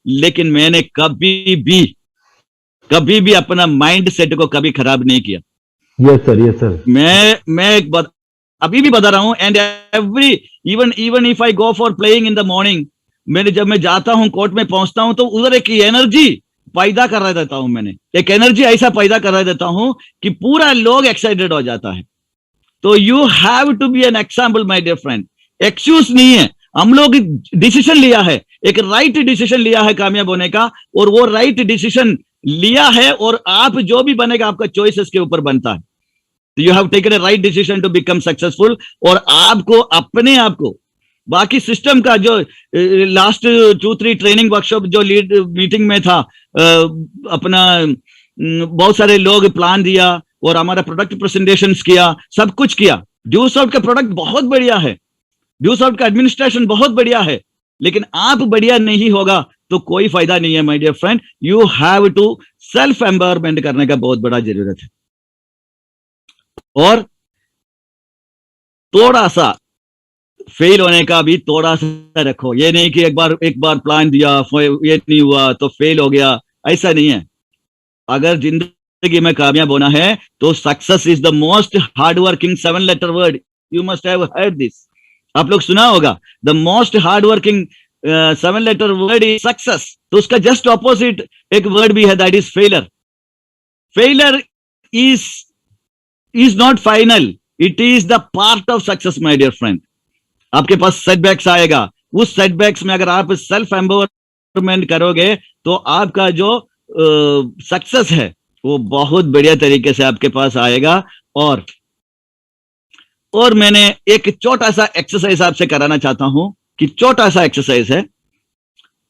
लेकिन मैंने कभी भी अपना माइंड सेट को कभी खराब नहीं किया। Yes sir, yes sir. मैं एक बात अभी भी बता रहा हूं, and every even if I go for playing in the morning, जब मैं जाता हूं, कोर्ट में पहुंचता हूं, तो उधर एक एनर्जी पैदा कर रहा देता हूं, मैंने एक एनर्जी ऐसा पैदा कर रहा देता हूं कि पूरा लोग एक्साइटेड हो जाता है। तो you have to be an example my dear friend, excuse नहीं है। हम लोग डिसीजन लिया है, एक राइट डिसीजन लिया है कामयाब होने का, और वो राइट डिसीजन लिया है, और आप जो भी बनेगा आपका चॉइसेस के ऊपर बनता है। You have taken a right decision to become successful, और आपको अपने आप को बाकी सिस्टम का जो लास्ट 2-3 ट्रेनिंग वर्कशॉप जो लीड मीटिंग में था, अपना बहुत सारे लोग प्लान दिया और हमारा प्रोडक्ट प्रेजेंटेशंस किया, सब कुछ किया। ड्यूसॉफ्ट का प्रोडक्ट बहुत बढ़िया है, ड्यूसॉफ्ट का एडमिनिस्ट्रेशन बहुत बढ़िया है, लेकिन आप बढ़िया नहीं होगा तो कोई फायदा नहीं है my dear friend. You have to self empowerment करने का बहुत बड़ा जरूरत है, और थोड़ा सा फेल होने का भी थोड़ा सा रखो। ये नहीं कि एक बार प्लान दिया, ये नहीं हुआ तो फेल हो गया, ऐसा नहीं है। अगर जिंदगी में कामयाब होना है तो success is the most hard working 7 letter word, you must have heard this. आप लोग सुना होगा, the most hard working 7 letter word is success. तो उसका जस्ट ऑपोजिट एक वर्ड भी है, that is failure. Failure is not final, it is the part of success my dear friend. आपके पास सेटबैक्स आएगा, उस सेटबैक्स में अगर आप सेल्फ एम्पावरमेंट करोगे तो आपका जो सक्सेस है वो बहुत बढ़िया तरीके से आपके पास आएगा। और मैंने एक छोटा सा एक्सरसाइज आपसे कराना चाहता हूं, कि छोटा सा एक्सरसाइज है,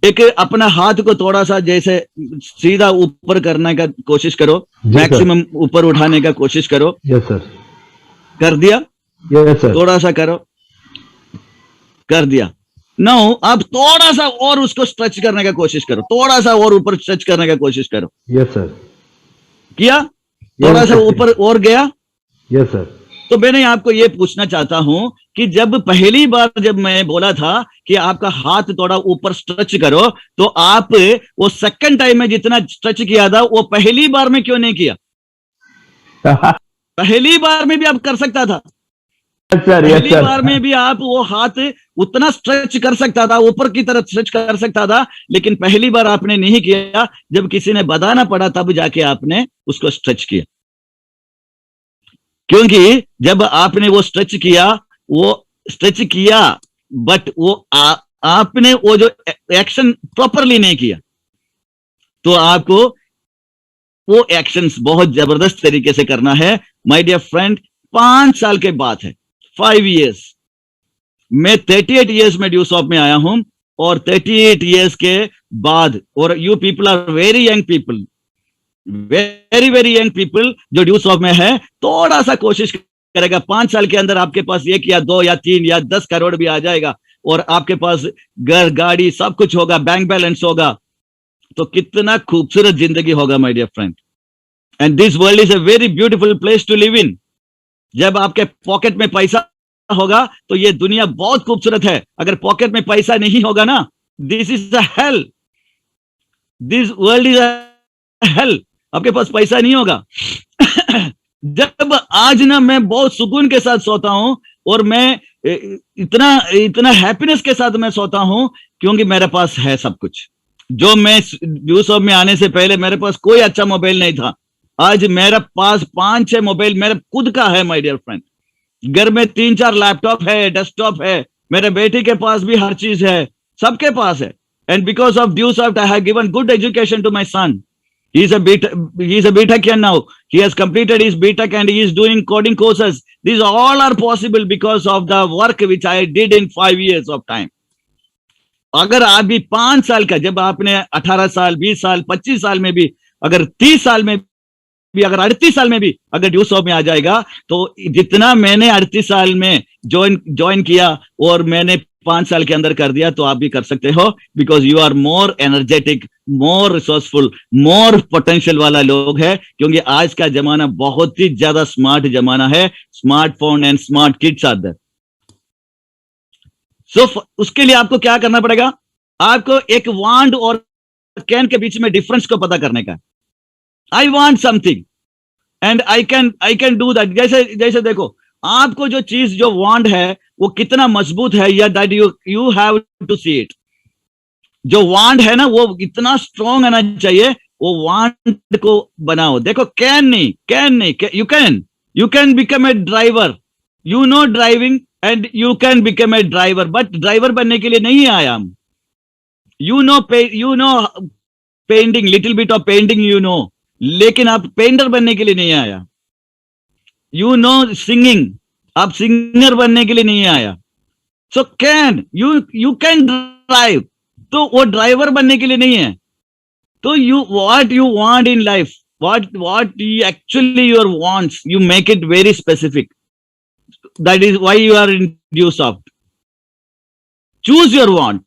एक अपना हाथ को थोड़ा सा जैसे सीधा ऊपर करने का कोशिश करो, मैक्सिमम ऊपर उठाने का कोशिश करो। Yes sir. कर दिया? Yes sir. थोड़ा सा करो, कर दिया। नाउ आप थोड़ा सा और उसको स्ट्रेच करने का कोशिश करो, थोड़ा सा और ऊपर स्ट्रेच करने का कोशिश करो। Yes sir. किया? थोड़ा सा ऊपर और गया? Yes sir. तो मैंने आपको ये पूछना चाहता हूं कि जब पहली बार जब मैं बोला था कि आपका हाथ थोड़ा ऊपर स्ट्रेच करो, तो आप वो सेकंड टाइम में जितना स्ट्रेच किया था वो पहली बार में क्यों नहीं किया? पहली बार में भी आप कर सकता था, पहली बार में भी आप वो हाथ उतना स्ट्रेच कर सकता था, ऊपर की तरफ स्ट्रेच कर सकता था, लेकिन पहली बार आपने नहीं किया। जब किसी ने बताना पड़ा तब जाके आपने उसको स्ट्रेच किया, क्योंकि जब आपने वो स्ट्रेच किया बट वो आपने वो जो एक्शन प्रॉपरली नहीं किया, तो आपको वो एक्शंस बहुत जबरदस्त तरीके से करना है माय डियर फ्रेंड। 5 साल के बाद है, 5 years, मैं 38 years में ड्यूसॉफ्ट में आया हूं, और 38 years के बाद, और you people are very young people, very very young people जो ड्यूसॉफ्ट में है, थोड़ा सा कोशिश करेगा 5 साल के अंदर आपके पास 1 या 2 या 3 या 10 करोड़ भी आ जाएगा, और आपके पास घर गाड़ी सब कुछ होगा, बैंक बैलेंस होगा, तो कितना खूबसूरत जिंदगी होगा my dear friend. And this world is a very beautiful place to live in. जब आपके पॉकेट में पैसा होगा तो ये दुनिया बहुत खूबसूरत है। अगर पॉकेट में पैसा नहीं होगा ना, this is a hello, this world is a hello. आपके पास पैसा नहीं होगा। जब आज ना मैं बहुत सुकून के साथ सोता हूं, और मैं इतना हैप्पीनेस के साथ मैं सोता हूं, क्योंकि मेरे पास है सब कुछ। जो मैं ड्यूसॉफ्ट में आने से पहले मेरे पास कोई अच्छा मोबाइल नहीं था, आज मेरे पास 5-6 मोबाइल मेरे खुद का है माय डियर फ्रेंड। घर में 3-4 लैपटॉप है, डेस्कटॉप है, मेरे बेटे के पास भी हर चीज है, सबके पास है। And because of DuSoft I have given good education to my son. He is a BTech now. He has completed his BTech and he is doing coding courses. These all are possible because of the work which I did in 5 years of time. अगर आप भी 5 साल का, जब आपने 18 साल, 20 साल, 25 साल में भी, अगर 30 साल में भी, अगर 38 साल में भी अगर ड्यू शॉप में आ जाएगा, तो जितना मैंने 38 साल में ज्वाइन किया और मैंने 5 साल के अंदर कर दिया, तो आप भी कर सकते हो, because you are more energetic, more resourceful, more potential वाला लोग है, क्योंकि आज का जमाना बहुत ही ज्यादा स्मार्ट जमाना है, smartphone and smart kids are there. So उसके लिए आपको क्या करना पड़ेगा, आपको एक वांड और कैन के बीच में डिफरेंस को पता करने का। I want something and I can do that. जैसे जैसे देखो, आपको जो चीज जो वांट है वो कितना मजबूत है, या that you have to see it. जो वांट है ना वो इतना स्ट्रांग आना चाहिए, वो वांट को बनाओ। देखो कैन नहीं, you can become a driver, you know driving and you can become a driver, but driver बनने के लिए नहीं आया हम। You know painting, little bit of painting you know, लेकिन आप पेंटर बनने के लिए नहीं आया। यू नो सिंगिंग, आप सिंगर बनने के लिए नहीं आया। So can you can drive, तो वो ड्राइवर बनने के लिए नहीं है। तो what you want in life, what actually your wants, you make it very specific. That is why you are in DuSoft. Choose your want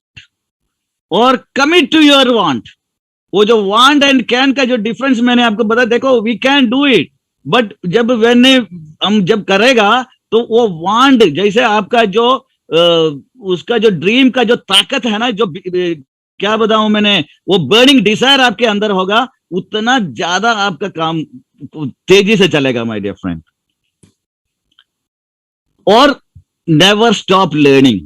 और कमिट टू योर वांट। वो जो वांट एंड कैन का जो difference मैंने आपको बताया, देखो we can do it, but हम जब करेगा तो वो वांट, जैसे आपका जो उसका जो ड्रीम का जो ताकत है ना, जो क्या बताऊं मैंने, वो बर्निंग डिजायर आपके अंदर होगा, उतना ज्यादा आपका काम तेजी से चलेगा माय डियर फ्रेंड। और नेवर स्टॉप लर्निंग।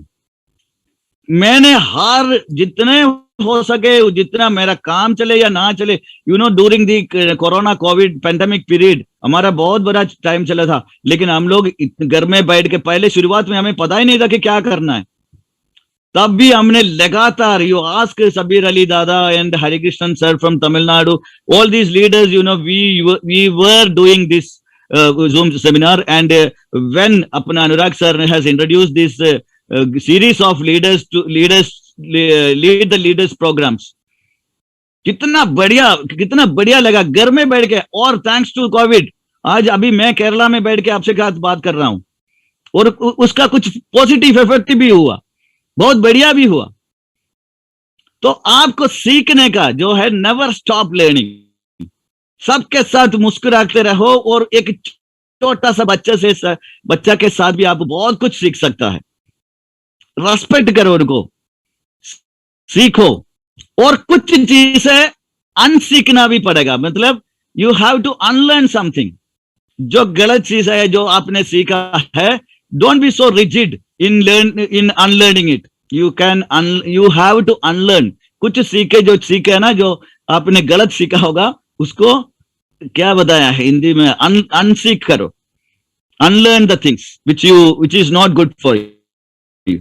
मैंने हर जितने हो सके, जितना मेरा काम चले या ना चले, you know during the corona Covid pandemic period हमारा बहुत बड़ा टाइम चला था, लेकिन हम लोग घर में बैठ के, पहले शुरुआत में हमें पता ही नहीं था कि क्या करना है, तब भी हमने लगातार, you ask Sabir Ali Dada and Harikrishnan sir from Tamil Nadu, all these leaders, you know we were doing this Zoom seminar, and when अपना अनुराग sir has introduced this series of leaders lead the leaders programs, कितना बढ़िया लगा घर में बैठ के। और थैंक्स टू कोविड आज अभी मैं केरला में बैठ के आपसे बात कर रहा हूं, और उसका कुछ पॉजिटिव इफेक्ट भी हुआ, बहुत बढ़िया भी हुआ। तो आपको सीखने का जो है, नेवर स्टॉप लर्निंग, सबके साथ मुस्कुराते रहो, और एक छोटा सा बच्चा के साथ भी आप बहुत कुछ सीख सकता है। रेस्पेक्ट करो उनको, सीखो, और कुछ चीजें अनसीखना भी पड़ेगा, मतलब you have to unlearn something. जो गलत चीज है जो आपने सीखा है, don't be so rigid in unlearning it. You have to unlearn. कुछ जो सीखे ना, जो आपने गलत सीखा होगा, उसको क्या बताया है हिंदी में, अनसीख करो, unlearn the things which is not good for you,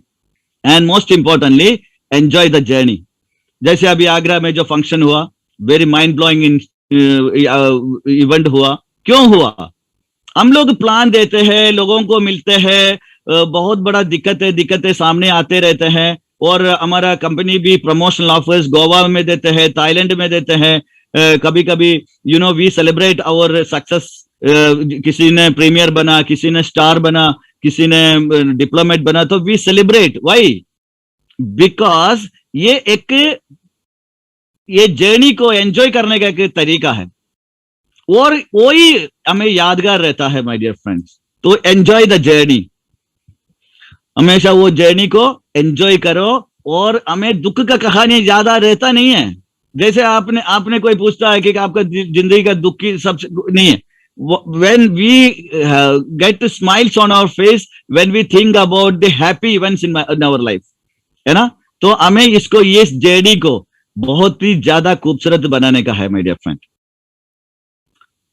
and most importantly enjoy the journey। जैसे अभी आगरा में जो फंक्शन हुआ, वेरी माइंड ब्लोइंग इवेंट हुआ। क्यों हुआ? हम लोग प्लान देते हैं, लोगों को मिलते हैं, बहुत बड़ा दिक्कतें सामने आते रहते हैं, और हमारा कंपनी भी प्रमोशनल ऑफर्स गोवा में देते हैं, थाईलैंड में देते हैं, कभी कभी you know we celebrate our success. किसी ने प्रीमियर बना, किसी ने स्टार बना, किसी ने डिप्लोमेट बना, तो वी सेलिब्रेट। व्हाई? बिकॉज ये जर्नी को एंजॉय करने का एक तरीका है, और वही हमें यादगार रहता है माय डियर फ्रेंड्स। तो एंजॉय द जर्नी, हमेशा वो जर्नी को एंजॉय करो, और हमें दुख का कहानी ज्यादा रहता नहीं है। जैसे आपने कोई पूछता है कि आपका जिंदगी का दुख की सबसे नहीं है। When we get smiles on our face when we think about the happy events in our life, है ना? तो हमें ये जर्नी को बहुत ही ज्यादा खूबसूरत बनाने का है माय डियर फ्रेंड।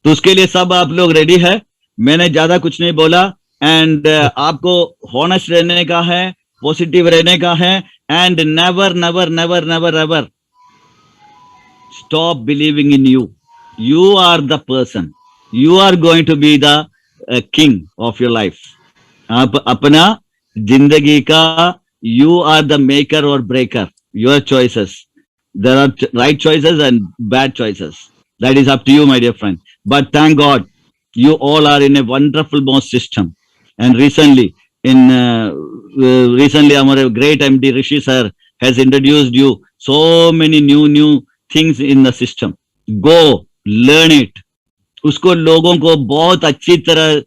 तो उसके लिए सब आप लोग रेडी है? मैंने ज्यादा कुछ नहीं बोला, एंड आपको हॉनेस्ट रहने का है, पॉजिटिव रहने का है, and never never never never ever stop believing in you. You are the person. You are going to be the king of your life. आप अपना जिंदगी का, you are the maker or breaker. Your choices. There are right choices and bad choices. That is up to you, my dear friend. but thank God you all are in a wonderful most system. And recently our great MD Rishi sir has introduced you so many new things in the system. Go learn it. उसको लोगों को बहुत अच्छी तरह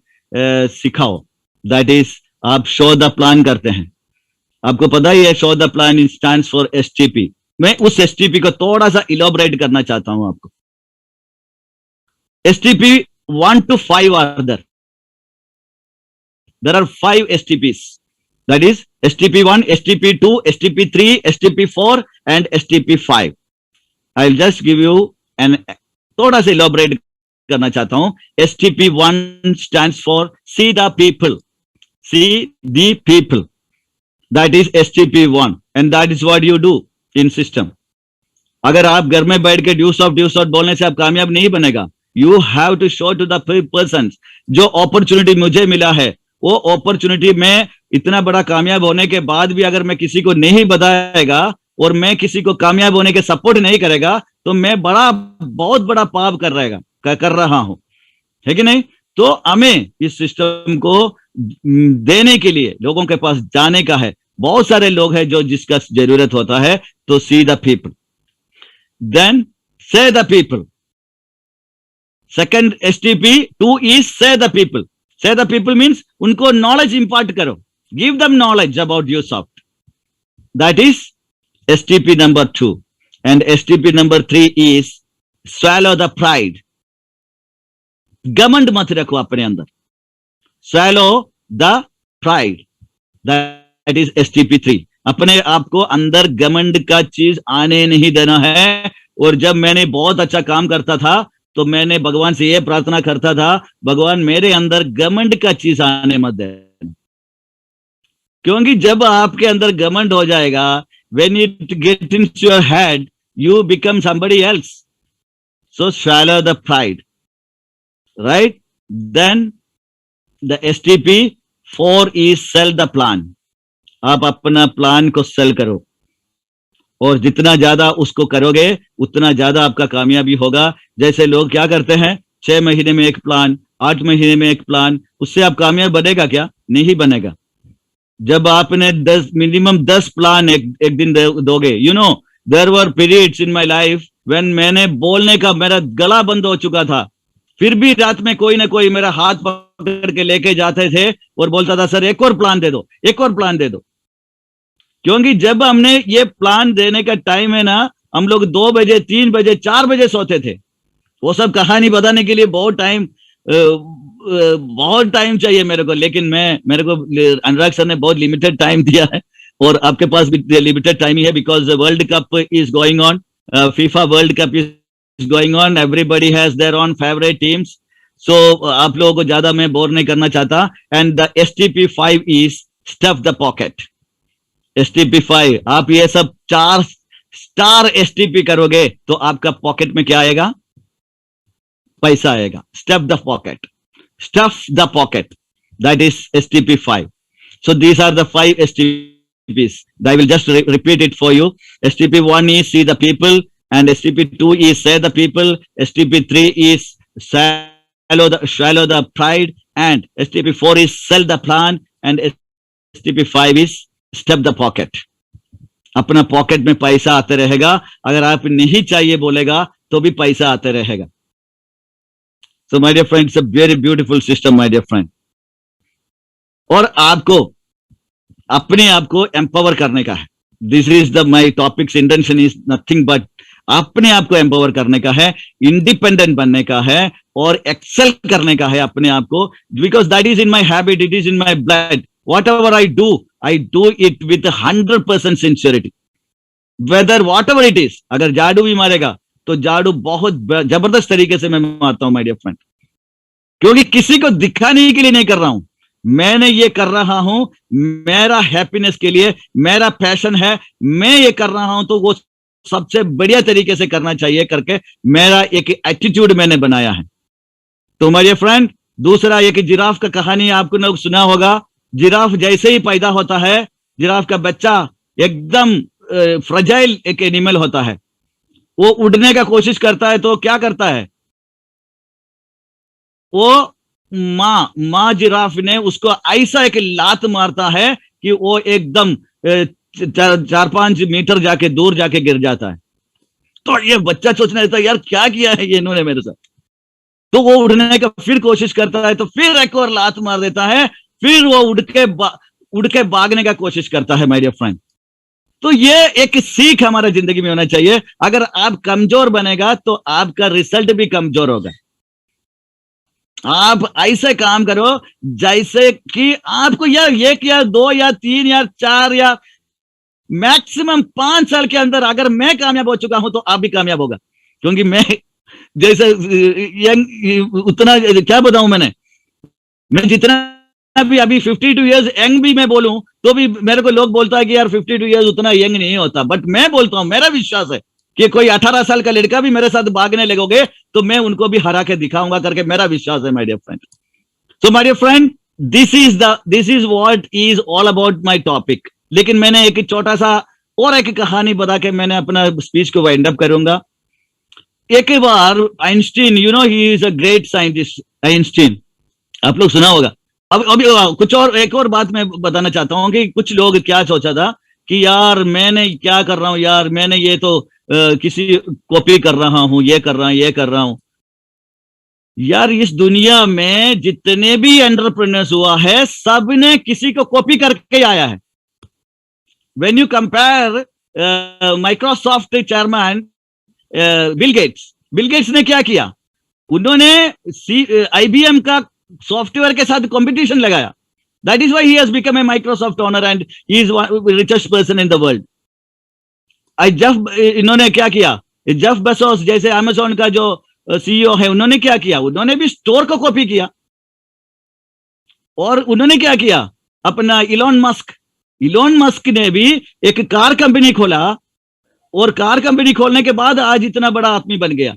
सिखाओ. That is, आप show the plan करते हैं. आपको पता ही है show the plan stands for STP. मैं उस STP को थोड़ा सा इलॉबरेट करना चाहता हूं आपको. STP 1 to 5 are there. There are 5 STPs. That is STP1, STP2, STP3, STP4 and STP5. I'll just give you an थोड़ा सा इलॉबरेट करना चाहता हूं. STP1 stands for see the people. See the people. That is STP1 and that is what you do in system. अगर आप घर में बैठ के ड्यू शॉट बोलने से आप कामयाब नहीं बनेगा. You have to show to the persons. जो अपॉर्चुनिटी मुझे मिला है वो अपॉर्चुनिटी में इतना बड़ा कामयाब होने के बाद भी अगर मैं किसी को नहीं बताएगा और मैं किसी को कामयाब होने के सपोर्ट नहीं करेगा तो मैं बहुत बड़ा पाप कर रहा हूं, है कि नहीं? तो हमें इस सिस्टम को देने के लिए लोगों के पास जाने का है. बहुत सारे लोग हैं जो जिसका जरूरत होता है. तो सी द पीपल, देन से the people. Second STP 2 is say the people. Say the people means उनको नॉलेज इंपार्ट करो. Give them knowledge about yourself. That is STP number 2. And STP number 3 is swallow the pride. घमंड मत रखो अपने अंदर. Swallow the pride. That is STP 3. अपने आप को अंदर घमंड का चीज आने नहीं देना है. और जब मैंने बहुत अच्छा काम करता था तो मैंने भगवान से यह प्रार्थना करता था, भगवान मेरे अंदर घमंड का चीज आने मत दे. क्योंकि जब आपके अंदर घमंड हो जाएगा, when it gets into your head, you become somebody else. So swallow the pride, right? Then the STP 4 is sell the plan. आप अपना प्लान को सेल करो और जितना ज्यादा उसको करोगे उतना ज्यादा आपका कामयाबी होगा. जैसे लोग क्या करते हैं, 6 महीने में एक प्लान, 8 महीने में एक प्लान, उससे आप कामयाब बनेगा क्या? नहीं बनेगा. जब आपने मिनिमम 10 प्लान एक दिन दोगे. You know there were periods in my life when मैंने बोलने का मेरा गला बंद हो चुका था, फिर भी रात में कोई ना कोई मेरा हाथ पकड़ के लेके जाते थे और बोलता था सर एक और प्लान दे दो, एक और प्लान दे दो. क्योंकि जब हमने ये प्लान देने का टाइम है ना, हम लोग 2 बजे 3 बजे 4 बजे सोते थे. वो सब कहानी बताने के लिए बहुत टाइम चाहिए मेरे को. लेकिन मेरे को अनुराग सर ने बहुत लिमिटेड टाइम दिया है और आपके पास भी लिमिटेड टाइम ही है. Because world cup is going on, FIFA world cup is going on, everybody has their own favourite teams. So आप लोगों को ज्यादा मैं बोर नहीं करना चाहता. And the STP 5 is stuff the pocket. STP 5 आप ये सब 4 स्टार STP करोगे तो आपका पॉकेट में क्या आएगा? पैसा आएगा. Stuff the pocket, stuff the pocket. That is STP 5. So these are the 5 STPs. I will just repeat it for you. STP 1 is see the people, and STP 2 is say the people, STP 3 is swallow the pride, and STP 4 is sell the plan, and STP 5 is step the pocket. अपना pocket में पैसा आते रहेगा. अगर आप नहीं चाहिए बोलेगा तो भी पैसा आते रहेगा. So my dear friend, it's a very beautiful system my dear friend. और आपको अपने आप को एम्पावर करने का है. This is the my topics intention is nothing but अपने आप को एम्पावर करने का है, इंडिपेंडेंट बनने का है और एक्सेल करने का है अपने आप को. Because that is in my habit, it is in my blood. Whatever I do it with 100% sincerity. Whether whatever it is. अगर जादू भी मारेगा तो जादू बहुत जबरदस्त तरीके से मैं मारता हूं माय डियर फ्रेंड. क्योंकि किसी को दिखाने के लिए नहीं कर रहा हूं. मैंने ये कर रहा हूं मेरा हैप्पीनेस के लिए, मेरा पैशन है, मैं ये कर रहा हूं तो वो सबसे बढ़िया तरीके से करना चाहिए करके मेरा एक एटीट्यूड मैंने बनाया है. तो माय डियर फ्रेंड, दूसरा एक जिराफ का कहानी आपको लोग सुना होगा. जिराफ जैसे ही पैदा होता है, जिराफ का बच्चा एकदम फ्रजाइल एक एनिमल होता है. वो उड़ने का कोशिश करता है तो क्या करता है? वो माँ जिराफ ने उसको ऐसा एक लात मारता है कि वो एकदम 4-5 मीटर जाके दूर जाके गिर जाता है। तो ये बच्चा सोचने लगता है यार क्या किया है ये इन्होंने मेरे साथ। तो वो उड़ने का फिर कोशिश करता है, तो फिर एक और लात मार देता है, फिर वो उड़ के भागने का कोशिश करता है माय डियर फ्रेंड। तो ये एक सीख हमारे जिंदगी में होना चाहिए। अगर आप कमजोर बनेगा तो आपका रिजल्ट भी कमजोर होगा। आप ऐसे काम करो जैसे कि आपको यार 1 या 2 या 3 या 4 या मैक्सिमम 5 साल के अंदर अगर मैं कामयाब हो चुका हूं तो आप भी कामयाब होगा। क्योंकि मैं जैसे यंग, उतना क्या बताऊं मैं जितना भी अभी 52 इयर्स यंग भी मैं बोलूं तो भी मेरे को लोग बोलता है कि यार 52 इयर्स उतना यंग नहीं होता। बट मैं बोलता हूं, मेरा विश्वास है कि कोई 18 साल का लड़का भी मेरे साथ भागने लगोगे तो मैं उनको भी हरा के दिखाऊंगा करके मेरा विश्वास है my dear friend. So my dear friend, this is what is all about my topic. लेकिन मैंने एक छोटा सा और एक कहानी बता के मैंने अपना स्पीच को वाइंड अप करूंगा। एक बार Einstein, you know he is a great scientist, Einstein, आप लोग सुना होगा। अब अभी कुछ और एक और बात मैं बताना चाहता हूं कि कुछ लोग क्या सोचा था कि यार मैंने क्या कर रहा हूं, यार मैंने ये तो किसी कॉपी कर रहा हूं, ये कर रहा हूं, ये कर रहा हूं। यार इस दुनिया में जितने भी एंटरप्रेन्योर्स हुआ है सब ने किसी को कॉपी करके आया है। When you compare Microsoft chairman Bill Gates ने क्या किया, उन्होंने IBM का सॉफ्टवेयर के साथ कंपटीशन लगाया। That is why he has become a Microsoft owner and he is richest person in the world. इन्होंने क्या किया, जेफ बेजोस जैसे अमेज़न का जो CEO है, उन्होंने क्या किया, उन्होंने भी स्टोर को कॉपी किया। और उन्होंने क्या किया, अपना इलॉन मस्क ने भी एक कार कंपनी खोला और कार कंपनी खोलने के बाद आज इतना बड़ा आदमी बन गया।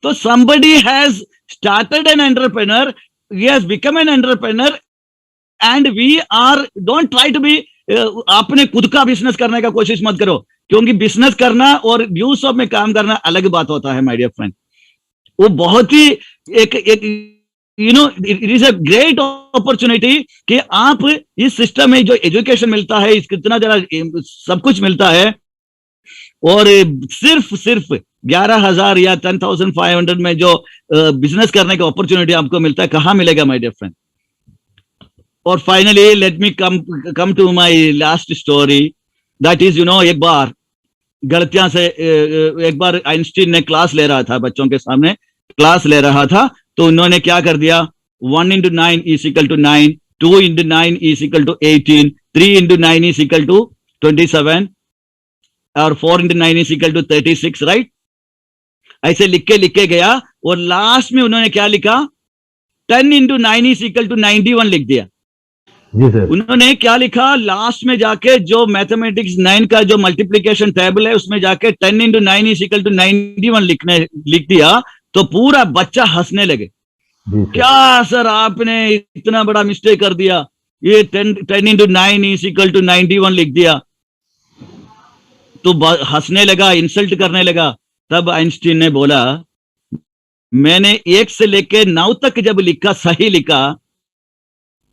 तो somebody has started an entrepreneur, he has become an entrepreneur and we are, don't try to be, आपने खुद का बिजनेस करने का कोशिश मत करो, क्योंकि बिजनेस करना और व्यू शॉप में काम करना अलग बात होता है माय डियर फ्रेंड। वो बहुत ही एक you know it is a great opportunity कि आप इस सिस्टम में जो एजुकेशन मिलता है, इस कितना जरा सब कुछ मिलता है, और सिर्फ 11,000 या 10,500 में जो बिजनेस करने का अपॉर्चुनिटी आपको मिलता है, कहां मिलेगा माय डियर फ्रेंड। और finally let me come to my last story. That is, you know, एक बार गलतियां से एक बार आइंस्टीन ने क्लास ले रहा था, बच्चों के सामने क्लास ले रहा था, तो उन्होंने क्या कर दिया, 1 into 9 is equal to 9, 2 into 9 is equal to 18, 3 into 9 is equal to 27 और 4 into 9 is equal to 36, right. ऐसे लिख के गया और लास्ट में उन्होंने क्या लिखा, 10 into 9 is equal to 91 लिख दिया। जी सर। उन्होंने क्या लिखा, लास्ट में जाके जो मैथमेटिक्स 9 का जो मल्टीप्लिकेशन टेबल है उसमें जाके 10 into 9 is equal to 91 लिख दिया, तो पूरा बच्चा हंसने लगे। क्या सर आपने इतना बड़ा मिस्टेक कर दिया, ये 10 into 9 is equal to 91 लिख दिया। तो हंसने लगा, इंसल्ट करने लगा। तब आइंस्टीन ने बोला, मैंने 1 से लेके 9 तक जब लिखा, सही लिखा,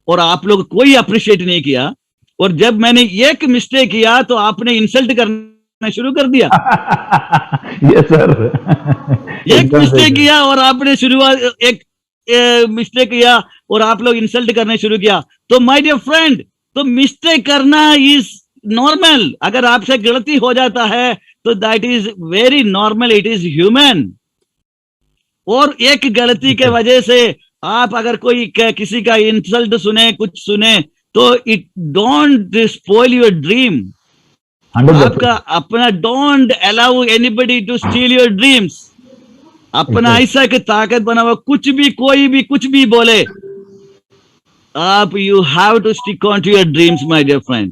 और आप लोग कोई अप्रिशिएट नहीं किया, और जब मैंने एक मिस्टेक किया तो आपने इंसल्ट करना शुरू कर दिया। Yes sir. एक मिस्टेक किया और आपने शुरुआत एक मिस्टेक किया और आप लोग इंसल्ट करने शुरू किया। तो माय डियर फ्रेंड, तो मिस्टेक करना इज नॉर्मल। अगर आपसे गलती हो जाता है तो that is very normal, it is human. और एक गलती के वजह से आप अगर कोई किसी का इंसल्ट सुने, कुछ सुने, तो it don't spoil your dream. आपका अपना, don't allow anybody to steal your dreams. अपना ऐसा कि ताकत बना हुआ, कुछ भी कोई भी कुछ भी बोले, आप you have to stick on to your dreams my dear friend.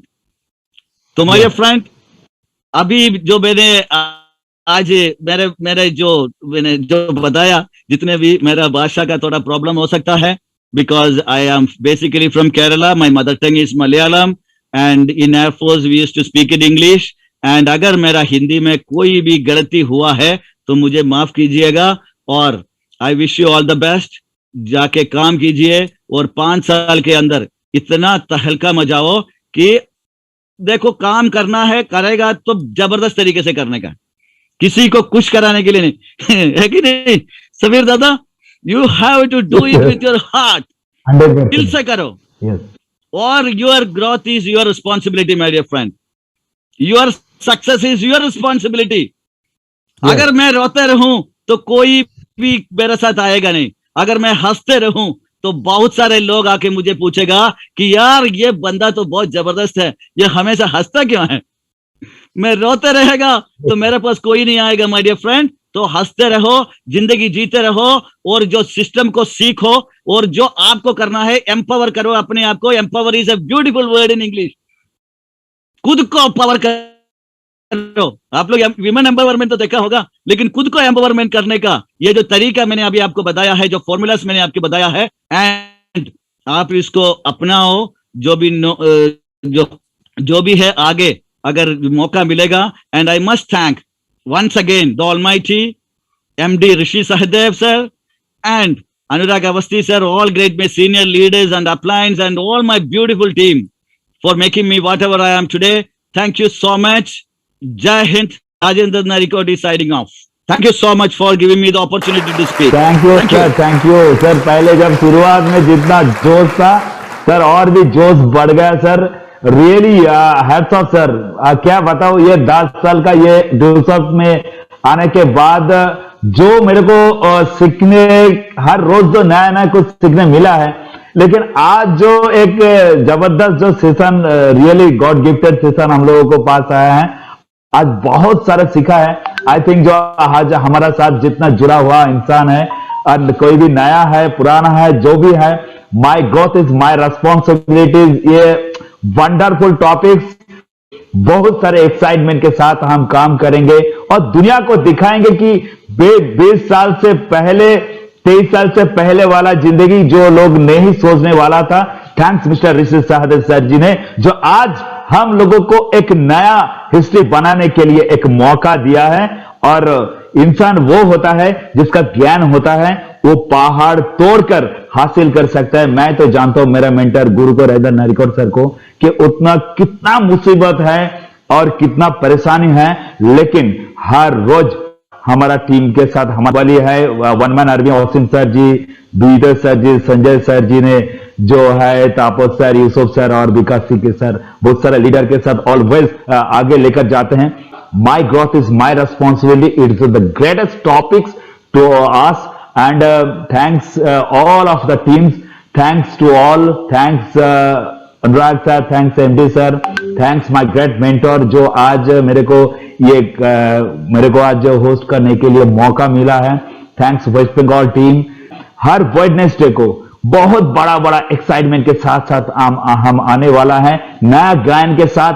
तो माय डियर फ्रेंड, अभी जो मैंने आज मैंने जो बताया, जितने भी, मेरा भाषा का थोड़ा प्रॉब्लम हो सकता है, because I am basically from Kerala, my mother tongue is Malayalam, and in air force we used to speak in English. एंड अगर मेरा हिंदी में कोई भी गलती हुआ है तो मुझे माफ कीजिएगा, और I wish you all the best. जाके काम कीजिए और 5 साल के अंदर इतना तहलका मचाओ कि देखो, काम करना है, करेगा तो जबरदस्त तरीके से करने का, किसी को कुछ कराने के लिए नहीं। है कि नहीं Sabir Dada? You have to do it with your heart, दिल से करो। Yes. और your growth is your responsibility my dear friend, your success is your responsibility. Yes. अगर मैं रोते रहूं तो कोई भी मेरे साथ आएगा नहीं, अगर मैं हंसते रहूं तो बहुत सारे लोग आके मुझे पूछेगा कि यार ये बंदा तो बहुत जबरदस्त है, ये हमेशा हंसता क्यों है? मैं रोते रहेगा तो मेरे पास कोई नहीं आएगा माय डियर फ्रेंड। तो हंसते रहो, जिंदगी जीते रहो, और जो सिस्टम को सीखो, और जो आपको करना है एम्पावर करो अपने आप को। Empower is a beautiful word in English. खुद को पावर करो। आप लोग विमेन एम्पावरमेंट तो देखा होगा, लेकिन खुद को एम्पावरमेंट करने का ये जो तरीका मैंने अभी आपको बताया है, जो फॉर्मूलास मैंने आपको बताया है, एंड आप इसको अपनाओ। जो भी है आगे अगर मौका मिलेगा। And I must thank once again the almighty MD Rishi Sahadev sir and Anurag Avasthi sir, all great my senior leaders and uplines, and all my beautiful team for making me whatever I am today. Thank you so much. Jai Hind. Rajendra Narikoti signing off. Thank you so much for giving me the opportunity to speak. Thank you sir, thank you sir। पहले जब शुरुआत में जितना जोश था sir, और भी जोश बढ़ गया sir. Really hats off sir. क्या बताओ, ये 10 साल का ये डूसअप में आने के बाद जो मेरे को सीखने, हर रोज जो नया नया कुछ सीखने मिला है, लेकिन आज जो एक जबरदस्त जो session, really God gifted session हम लोगों को पास आया है, आज बहुत सारा सीखा है। आई थिंक जो आज हमारा साथ जितना जुड़ा हुआ इंसान है, और कोई भी नया है पुराना है जो भी है, माई ग्रोथ इज माई रेस्पॉन्सिबिलिटीज, ये वंडरफुल टॉपिक्स, बहुत सारे एक्साइटमेंट के साथ हम काम करेंगे और दुनिया को दिखाएंगे कि 20 साल से पहले, 23 साल से पहले वाला जिंदगी जो लोग नहीं सोचने वाला था। थैंक्स मिस्टर ऋषि सहदेव सर जी ने, जो आज हम लोगों को एक नया हिस्ट्री बनाने के लिए एक मौका दिया है। और इंसान वो होता है जिसका ज्ञान होता है, वो पहाड़ तोड़कर हासिल कर सकता है। मैं तो जानता हूं मेरा मेंटर गुरु को राजेंद्र नारिकोट सर को, कि उतना कितना मुसीबत है और कितना परेशानी है, लेकिन हर रोज हमारा टीम के साथ हमारे वाली है one man army, Waseem sir ji, Bidar sir ji, Sanjay sir ji ने जो है, तापस सर, यूसुफ सर और विकास सिंह के सर, बहुत सारे लीडर के साथ ऑलवेज आगे लेकर जाते हैं। My growth is my responsibility, it is the greatest topics to us, and thanks all of the teams, thanks to all, thanks Anurag sir, thanks MD sir, thanks my great mentor जो आज मेरे को आज जो होस्ट करने के लिए मौका मिला है। Thanks West Bengal team. हर वेडनेसडे को बहुत बड़ा एक्साइटमेंट के साथ हम आने वाला है नया गायन के साथ।